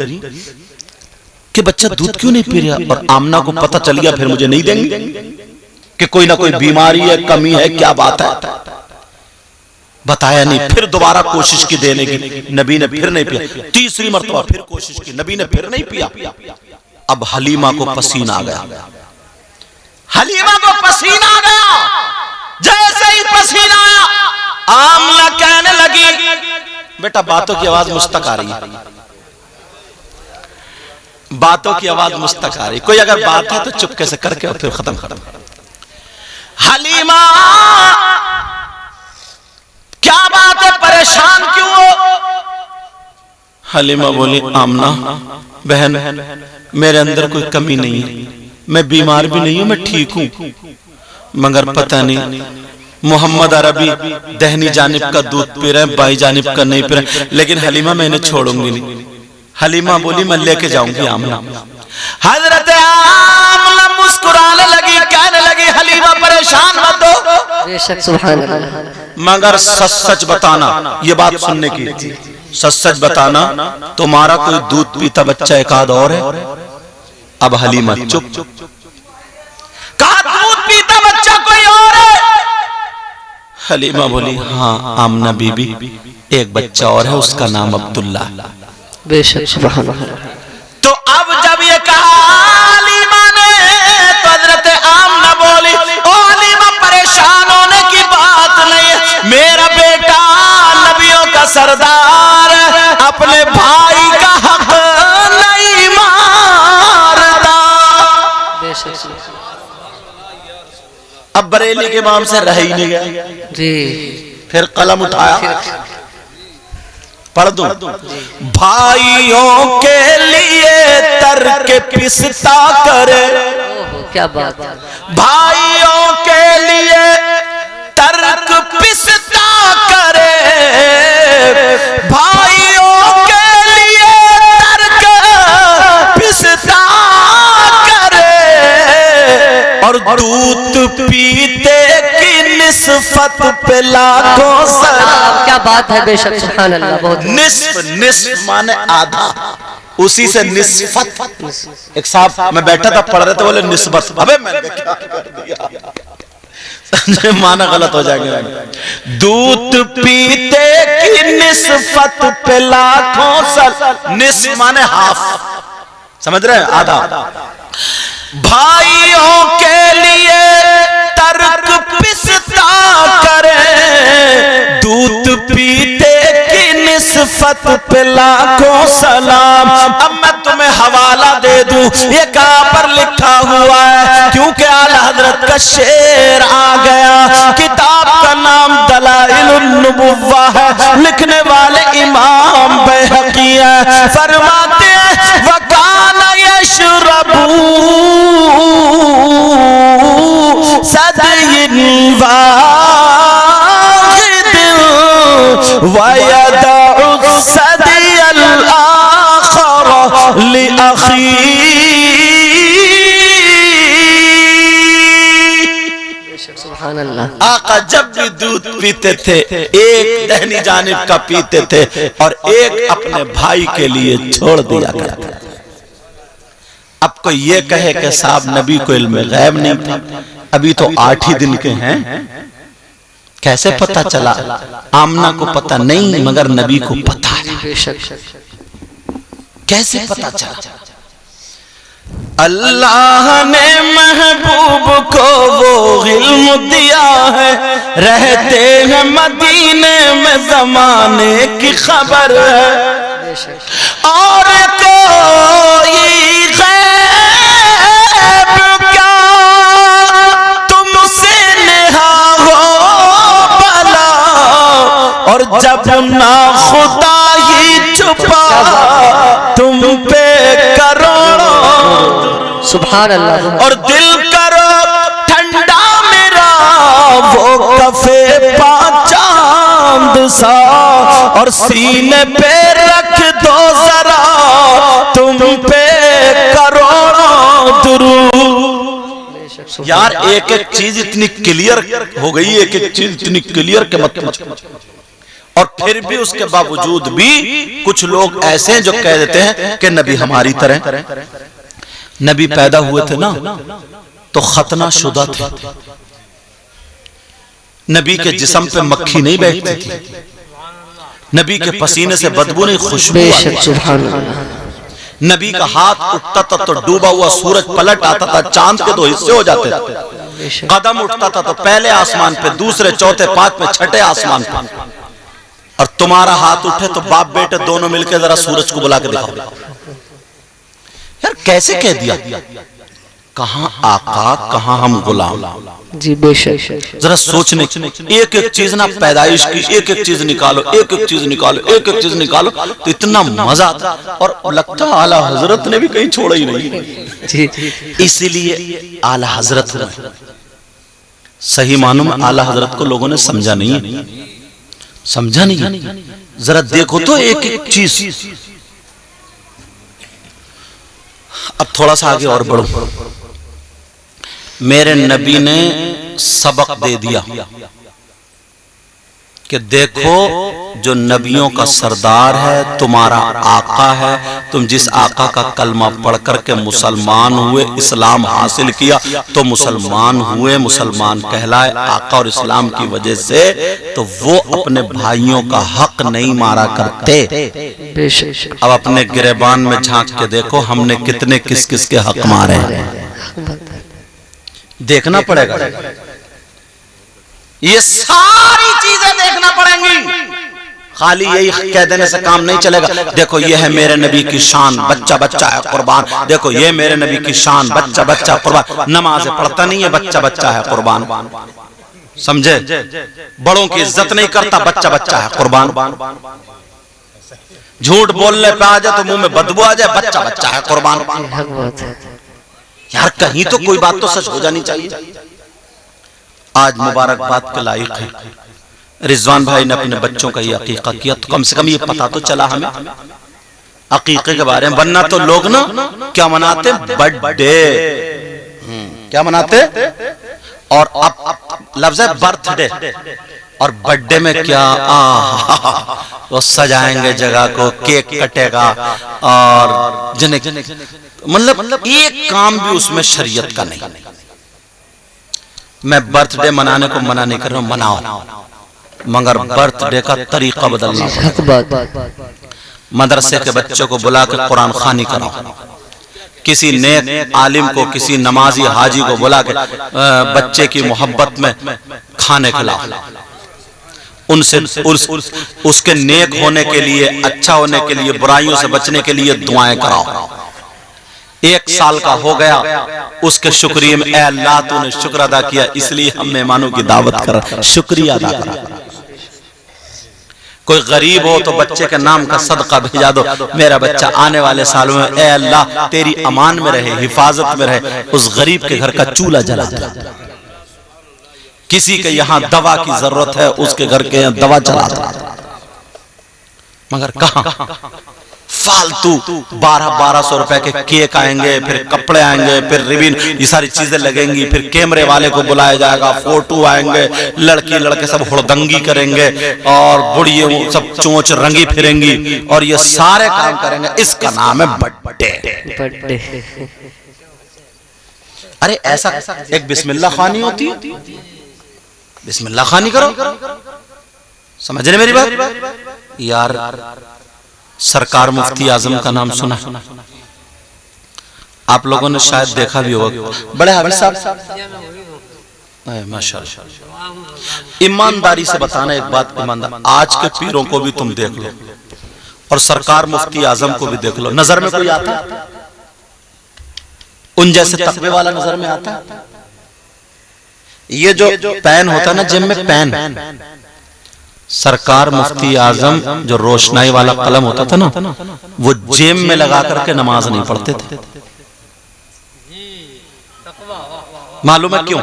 कि बच्चा दूध क्यों नहीं पी रहा, और आमना को पता चल गया फिर मुझे नहीं देंगे कि कोई ना कोई बीमारी है, कमी है, क्या बात है। बताया नहीं, फिर दोबारा कोशिश की देने की, नबी ने फिर नहीं पिया। तीसरी मर्तबा फिर कोशिश की, नबी ने फिर नहीं पिया। अब हलीमा को पसीना आ गया, हलीमा को पसीना आ गया। जैसे ही पसीना आया आमना कहने लगी, बेटा बातों की आवाज मुस्तक आ रही है, बातों की आवाज मुस्तक आ रही। कोई अगर बात है तो चुपके से करके और फिर खत्म। हलीमा क्या बात है, परेशान क्यों हो? हलीमा बोली आमना बहन, मेरे अंदर कोई कमी नहीं है, मैं बीमार भी नहीं हूं, मैं ठीक हूं, मगर पता नहीं मोहम्मद अरबी दहनी जानिब का दूध पी रहे हैं, बाई जानिब का नहीं पी रहे, लेकिन हलीमा मैं इन्हें छोड़ूंगी नहीं। हलीमा बोली मैं लेके जाऊंगी आमना। हजरत आमना मुस्कुराने लगी, कहने लगी हलीमा परेशान मत हो, बेशक सुभान अल्लाह, मगर सच सच बताना, ये बात सुनने की, सच सच बताना तुम्हारा कोई दूध पीता बच्चा एक आध और है? अब हलीमा चुप। कहा दूध पीता बच्चा कोई और है? हलीमा बोली हाँ आमना बीबी, एक बच्चा और है, उसका नाम अब्दुल्ला। बेशक सुभान अल्लाह। तो अब जब ये कहा हलीमा ने तो हजरत आमना बोली ओ हलीमा परेशान होने की बात नहीं है, मेरा बेटा नबियों का सरदार अपने भाई का हक नहीं मारता। बेशक अब बरेली के इमाम से रह ही नहीं गया जी, फिर कलम उठाया, पढ़ दूं। भाइयों के लिए तर्क पिसता करे, क्या बात है, भाइयों के लिए तर्क पिसता करे, भाइयों के लिए तर्क पिसता करे, और दूध पीते की निस्बत पे लाखों सलाम। क्या बात है, बेशक सुभान अल्लाह। बहुत निस्फ माने आधा, उसी से निस्बत। एक साहब मैं बैठा था पढ़ रहे थे, बोले निस्बत, अबे मैंने क्या कर दिया। माना गलत हो जाएंगे। दूध पीते की निस्बत पे लाखों सर, निस माने हाफ, समझ रहे हैं, आधा। भाइयों के लिए तर्क पिसता करे, दूध पीते की निस्बत पे लाखों सलाम। अब मैं तुम्हें हवाला दे दूं, ये कहां पर लिखा हुआ है, क्योंकि आला हजरत का शेर आ गया। किताब का नाम दलाइलुन नुबुव्वा है, लिखने वाले इमाम बैहकी है। फरमाते हैं वकाना यशरबू सदयिन वाहिदिन वयदउ सदियल आखर लिअखी। सुभान अल्लाह। आका जब भी दूध पीते थे एक दहनी जानिब का पीते थे और एक अपने भाई के लिए छोड़ दिया करते। अब कोई ये कहे कि साहब नबी को इल्म गैब नहीं था, अभी तो 8 ही दिन के हैं, कैसे पता चला? आमना को पता नहीं मगर नबी को पता है। कैसे पता चला? अल्लाह ने महबूब को वो इल्म दिया है, रहते हैं मदीने में जमाने की खबर है, और कोई गैब क्या तुमसे नेहा हो भला, और जब ना खुदा ही छुपा तुम पे करोड़ों सुभान अल्लाह। और दिल करो ठंडा मेरा वो कफे पा चांद सा, और सीने पे रख दो जरा तुम पे करोड़ों दुरूद। यार एक एक चीज इतनी क्लियर हो गई, एक एक चीज इतनी क्लियर के मत पूछो। और फिर भी उसके बावजूद भी कुछ लोग ऐसे हैं जो कह देते हैं कि नबी हमारी तरह। नबी पैदा हुए थे ना तो खतना शुदा थे, नबी के जिस्म पे मक्खी नहीं बैठती थी, नबी के पसीने से बदबू नहीं, खुशबू आती। नबी का हाथ उठता था तो डूबा हुआ सूरज पलट आता था, चांद के 2 हिस्से हो जाते थे। कदम उठता था तो पहले आसमान पे, दूसरे, चौथे, 5वें, 6ठे आसमान पे। और तुम्हारा हाथ उठे तो बाप बेटे दोनों मिलकर जरा सूरज को बुला के दिखाओ। यार कैसे कह दिया? कहां आका कहां हम गुलाम। जी बेशक। जरा सोचने, एक एक चीज ना पैदाइश की, एक एक चीज निकालो, एक एक चीज निकालो, एक एक चीज निकालो तो इतना मजा आता। और लगता आला हजरत ने भी कहीं छोड़ा ही नहीं। जी। इसीलिए आला हजरत सही मानो में आला हजरत को लोगों ने समझा नहीं है, समझा नहीं। जरा देखो तो एक एक चीज। अब थोड़ा सा आगे और बढ़ो। मेरे नबी ने सबक दे दिया कि देखो जो नबियों का सरदार है, तुम्हारा आका है, तुम जिस आका का कलमा पढ़ करके मुसलमान हुए, इस्लाम हासिल किया तो मुसलमान हुए, मुसलमान कहलाए आका और इस्लाम की वजह से, तो वो अपने भाइयों का हक नहीं मारा करते। अब अपने गिरेबान में झांक के देखो हमने कितने किस किस के हक मारे हैं, देखना पड़ेगा। ये सारी चीजें देखना पड़ेंगी, खाली यही कह देने से काम नहीं चलेगा। देखो ये है मेरे नबी की शान, बच्चा बच्चा है कुर्बान। देखो ये मेरे नबी की शान, बच्चा बच्चा कुर्बान। नमाज पढ़ता नहीं है, बच्चा बच्चा है कुर्बान। समझे? बड़ों की इज्जत नहीं करता, बच्चा बच्चा है कुर्बान। झूठ बोलने पे आ जाए तो मुंह में बदबू आ जाए, बच्चा बच्चा है कुर्बान। यार कहीं तो कोई बात तो सच हो जानी चाहिए। आज मुबारकबाद के लायक है, रिजवान भाई ने अपने बच्चों का ये अकीका किया, तो कम से कम ये पता तो चला हमें अकीके के बारे में। वरना तो लोग ना क्या मनाते, बर्थडे क्या मनाते, और अब लफ्ज है बर्थडे, और बर्थडे में क्या वो सजाएंगे जगह को, केक कटेगा, और मतलब एक काम भी उसमें शरीयत का नहीं। मैं बर्थडे मनाने को मना नहीं कर रहा हूं, मनाओ, मगर बर्थडे का तरीका बदलना हक बात। मदरसे के बच्चों को बुला के कुरान खानी कराओ, किसी नेक आलिम को, किसी नमाजी हाजी को बुला के बच्चे की मोहब्बत में खाने खिलाओ, उनसे उसके नेक होने के लिए, अच्छा होने के लिए, बुराइयों से बचने के लिए दुआएं कराओ। 1 साल का हो गया, उसके शुक्रिया में, ए अल्लाह तूने शुक्र अदा किया इसलिए हम मेहमानों की दावत कर, शुक्रिया अदा करा। कोई गरीब हो तो बच्चे के नाम का सदका भेजा दो, मेरा बच्चा आने वाले सालों में ए अल्लाह तेरी अमान में रहे, हिफाजत में रहे, उस गरीब के घर का चूल्हा जला दे। किसी के यहां दवा की जरूरत है, उसके घर के यहां दवा चला दो। मगर कहां फालतू 1200 रुपए के केक आएंगे, फिर कपड़े आएंगे, फिर रिबिन, ये सारी चीजें लगेंगी, फिर कैमरे वाले को बुलाया जाएगा, फोटो आएंगे, लड़की लड़के सब हुड़दंगी करेंगे और बुढ़िए सब चोंच रंगी फिरेंगी और ये सारे काम करेंगे। इसका नाम है बर्थडे। अरे ऐसा एक बिस्मिल्लाह खानी होती है, बिस्मिल्लाह खानी करो। समझ रहे मेरी बात यार? सरकार मुफ्ती आजम का नाम सुना, आप लोगों ने शायद देखा भी होगा, बड़े हाफिज साहब, माशाअल्लाह। ईमानदारी से बताना एक बात, ईमानदार, आज के पीरों को भी तुम देख लो और सरकार मुफ्ती आजम को भी देख लो, नजर में कोई आता? उन जैसे तकवे वाला नजर में आता? ये जो पेन होता है ना जिम में, पेन, सरकार मुफ्ती आजम जो रोशनाई वाला कलम होता था ना, वो जेब में लगा करके नमाज नहीं पढ़ते थे। मालूम है क्यों?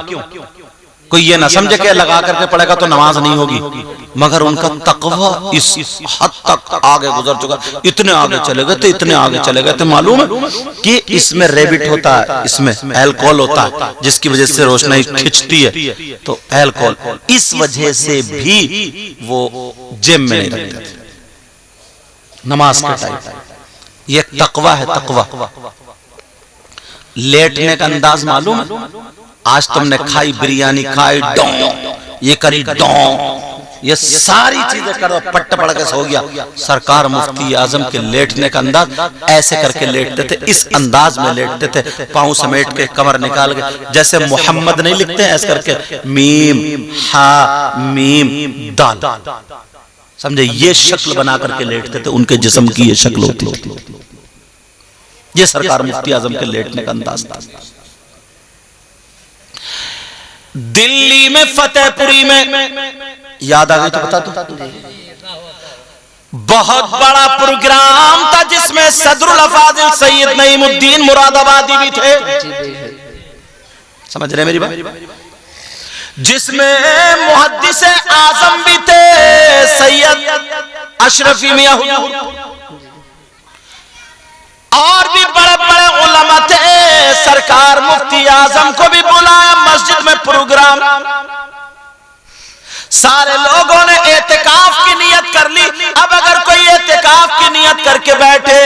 कोई ये ना समझे कि लगा करके पढ़ेगा तो नमाज नहीं होगी, मगर उनका तकवा इस हद तक आगे गुजर चुका, इतने आगे चले गए थे, इतने आगे चले गए थे। मालूम है कि इसमें रेबिट होता है, इसमें अल्कोहल होता है, जिसकी वजह से रोशनाई खिंचती है, तो अल्कोहल, इस वजह से भी वो जेब में नहीं रखते थे नमाज के टाइम। ये तकवा है, तकवा। लेटने का अंदाज मालूम है? आज तुमने खाई बिरयानी, खाई डों, ये करी डों, ये सारी चीजें कर दो, पट्ट पड़ के सो गया। सरकार मुफ्ती आजम के लेटने का अंदाज ऐसे करके लेटते थे, इस अंदाज में लेटते थे, पांव समेट के, कमर निकाल के, जैसे मोहम्मद नहीं लिखते ऐसे करके, मीम हा मीम दाल, समझे? ये शक्ल बना करके लेटते थे, उनके जिस्म की ये शक्ल होती थी। ये सरकार मुफ्ती आजम के लेटने का अंदाज था। दिल्ली में फतेहपुरी में, याद आ गई तो बता दो, बहुत बड़ा प्रोग्राम था जिसमें सदरुल अफाजिल सैयद नईमुद्दीन मुरादाबादी भी थे। समझ रहे मेरी बात? जिसमें मुहद्दिस आजम भी थे सैयद अशरफी मियां हुजूर, और भी बड़े बड़े उलमा थे। सरकार मुफ्ती आजम को भी बुलाया मस्जिद में प्रोग्राम, सारे लोगों ने एतिकाफ की नियत कर ली। अब अगर कोई एतिकाफ की नियत करके बैठे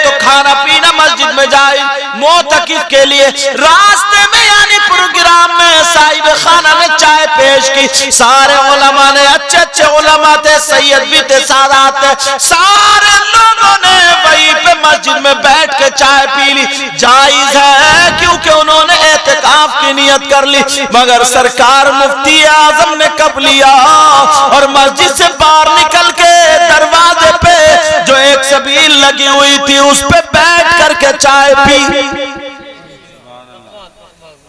तो खाना पीना मस्जिद में जाए मोतकिफ के लिए। रास्ते में यानी प्रोग्राम में साहिब खाना ने चाय पेश की, सारे उलमा ने, अच्छे अच्छे उलमा थे, सैयद भी थे, सादात थे, सारे लोगों ने वहीं पे मस्जिद में बैठ के चाय पी ली। जायज है क्योंकि उन्होंने एतिकाफ की नियत कर ली, मगर सरकार मुफ्ती आजम ने कब लिया? और मस्जिद से बाहर निकल के दरवाजे पे जो एक सबील लगी हुई थी उस पे बैठ करके चाय पी।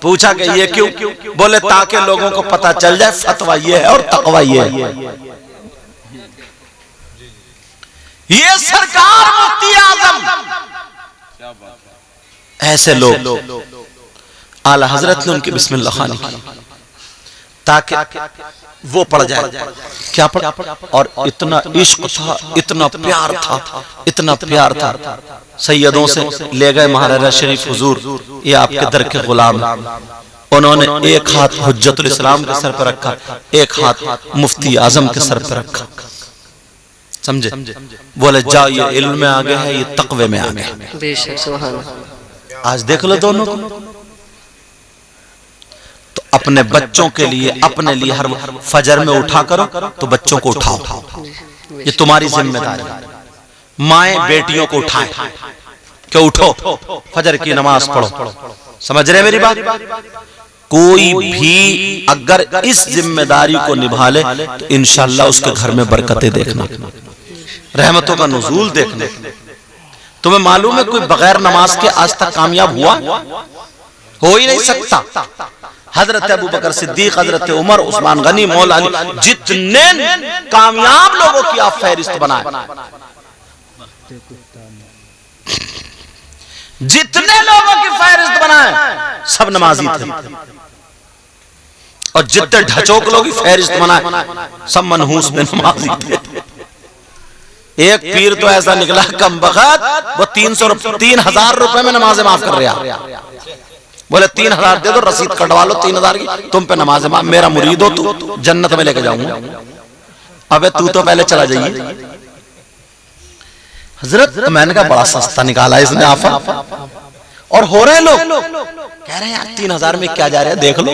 पूछा कि ये क्यों? बोले ताकि लोगों को पता चल जाए फतवा ये है और तकवा ये है। ये सरकार मुफ्ती आजम, ऐसे लोग आला हजरत ने उनकी बिस्मिल्लाह खानी की ताकि वो पड़ जाए। क्या पड़? और इतना इश्क था, इतना प्यार था, इतना प्यार था। सैयदों से ले गए महाराजा शरीफ हुजूर, ये आपके दर के गुलाम। उन्होंने एक हाथ हुज्जतुल इस्लाम के सर पर रखा, एक हाथ मुफ्ती आजम के सर पर रखा। समझे? बोले जाओ ये इल्म में आगे है, ये तकवे में आगे है। बेशक सुभान अल्लाह। आज देख लो दोनों को। तो अपने बच्चों के लिए, अपने लिए हर फजर में उठा करो तो बच्चों को उठाओ, ये तुम्हारी जिम्मेदारी है। माएं बेटियों को उठाएं कि उठो फजर की नमाज पढ़ो। समझ रहे मेरी बात? कोई भी अगर इस जिम्मेदारी को निभा ले तो इंशाअल्लाह उसके घर में बरकतें देखना, रहमतों का नुज़ूल देखना। तुम्हें मालूम है कोई बगैर नमाज के आज तक कामयाब हुआ? हो ही नहीं सकता। हजरत अबू बकर सिद्दीक, हजरत उमर, उस्मान गनी, मौला अली, जितने कामयाब लोगों की आप फहरिस्त बनाए, जितने लोगों की फहरिस्त बनाए सब नमाजी थे, और जितने ढचोक लोगों की फहरिस्त बनाए सब मनहूस में नमाजी थे। एक पीर तो ऐसा निकला कम बखत, वो 3,000 रुपए में नमाज़ें माफ कर रहा। बोले 3,000 दे दो, रसीद कटवा लो 3,000 की, तुम पे नमाज़ें माफ, मेरा मुरीद हो तू, जन्नत में लेके जाऊंगा। अबे तू तो पहले चला जाइए। हजरत मैंने कहा बड़ा सस्ता निकाला इसने आफा, और हो रहे लोग कह रहे हैं यार 3,000 में क्या जा रहा है, देख लो।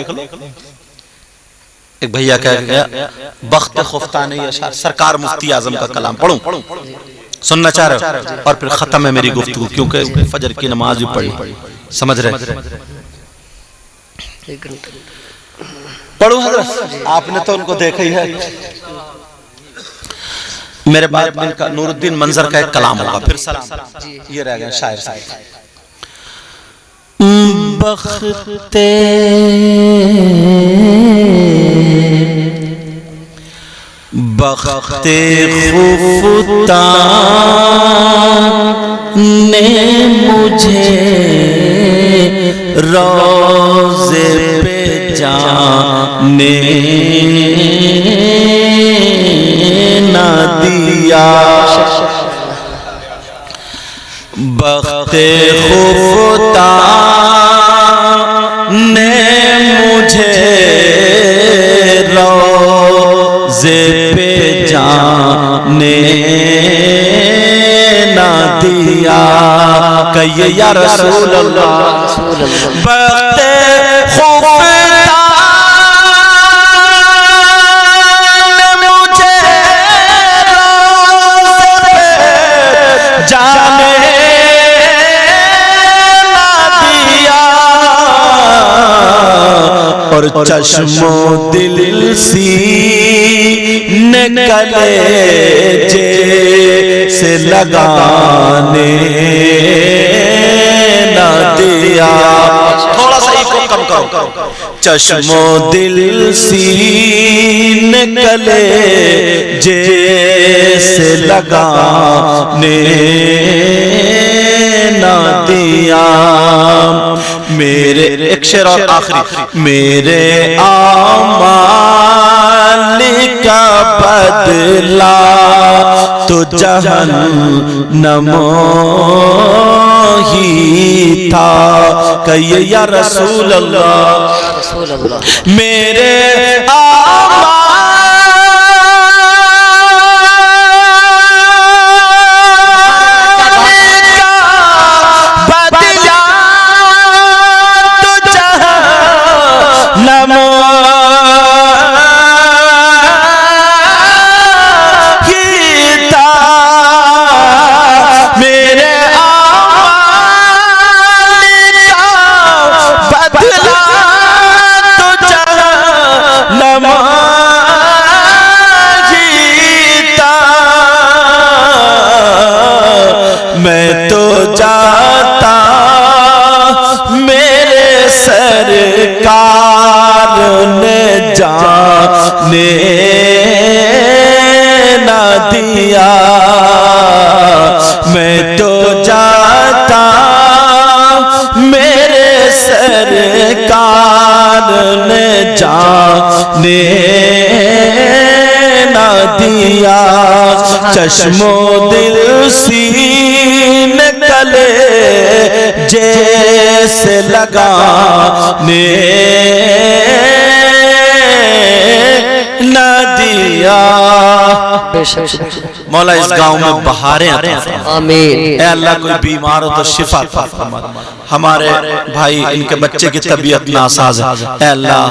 एक भैया कह गया बख्त खुफ्ताने अशार, सरकार मुफ्ती आजम का कलाम पढ़ूं, सुनना चाह रहे हो? और फिर खत्म है मेरी गुफ्तगू, क्योंकि फजर की नमाज भी पढ़ी। समझ रहे? पढ़ूं हजरत? आपने तो उनको देखा ही है। मेरे बाद इनका नूरुद्दीन मंजर का एक कलाम होगा, फिर सलाम। ये रह गए शायर साहब। बख्ते बख्ते खुफ्ता ने मुझे रोज़े पे जाने ना दिया। बख्ते खुफ्ता ने मुझे रोज़े पे जाने ना दिया। कहिए या रसूल अल्लाह। बख्ते खुफ्ता ने मुझे रोज़े पे जाने और चश्मो दिल सीने कलेजे से लगाने ना दिया। थोड़ा सा इसको कम करो। चश्मो दिल सीने कलेजे से लगाने ना दिया। मेरे एक शेर और आखिरी, मेरे आमाल का बदला तो जहन्नम ही था। कहिए या रसूल अल्लाह। मेरे मैं तो जाता मेरे सरकार ने जाने ना दिया। मैं तो जाता मेरे सरकार ने जाने ना दिया। चश्मो दिल सीने कले जैसे लगाने ना दिया। बेशक मौला इस गांव में बहारें अता फरमा। आमीन। ए अल्लाह कोई बीमार हो तो शिफा अता फरमा। हमारे भाई इनके बच्चे की तबीयत नासाज है, ए अल्लाह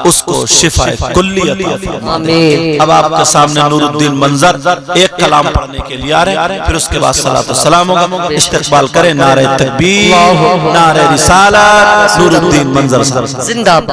उसको शिफा कुल्ली अता फरमा। आमीन। अब आपके सामने नूरुद्दीन मंजर एक कलाम पढ़ने के लिए आ रहे हैं, फिर उसके बाद सलात व सलाम होगा। इस्तकबाल करें, नारे तकबीर, नारे रिसालत, नूरुद्दीन मंजर साहब जिंदाबाद।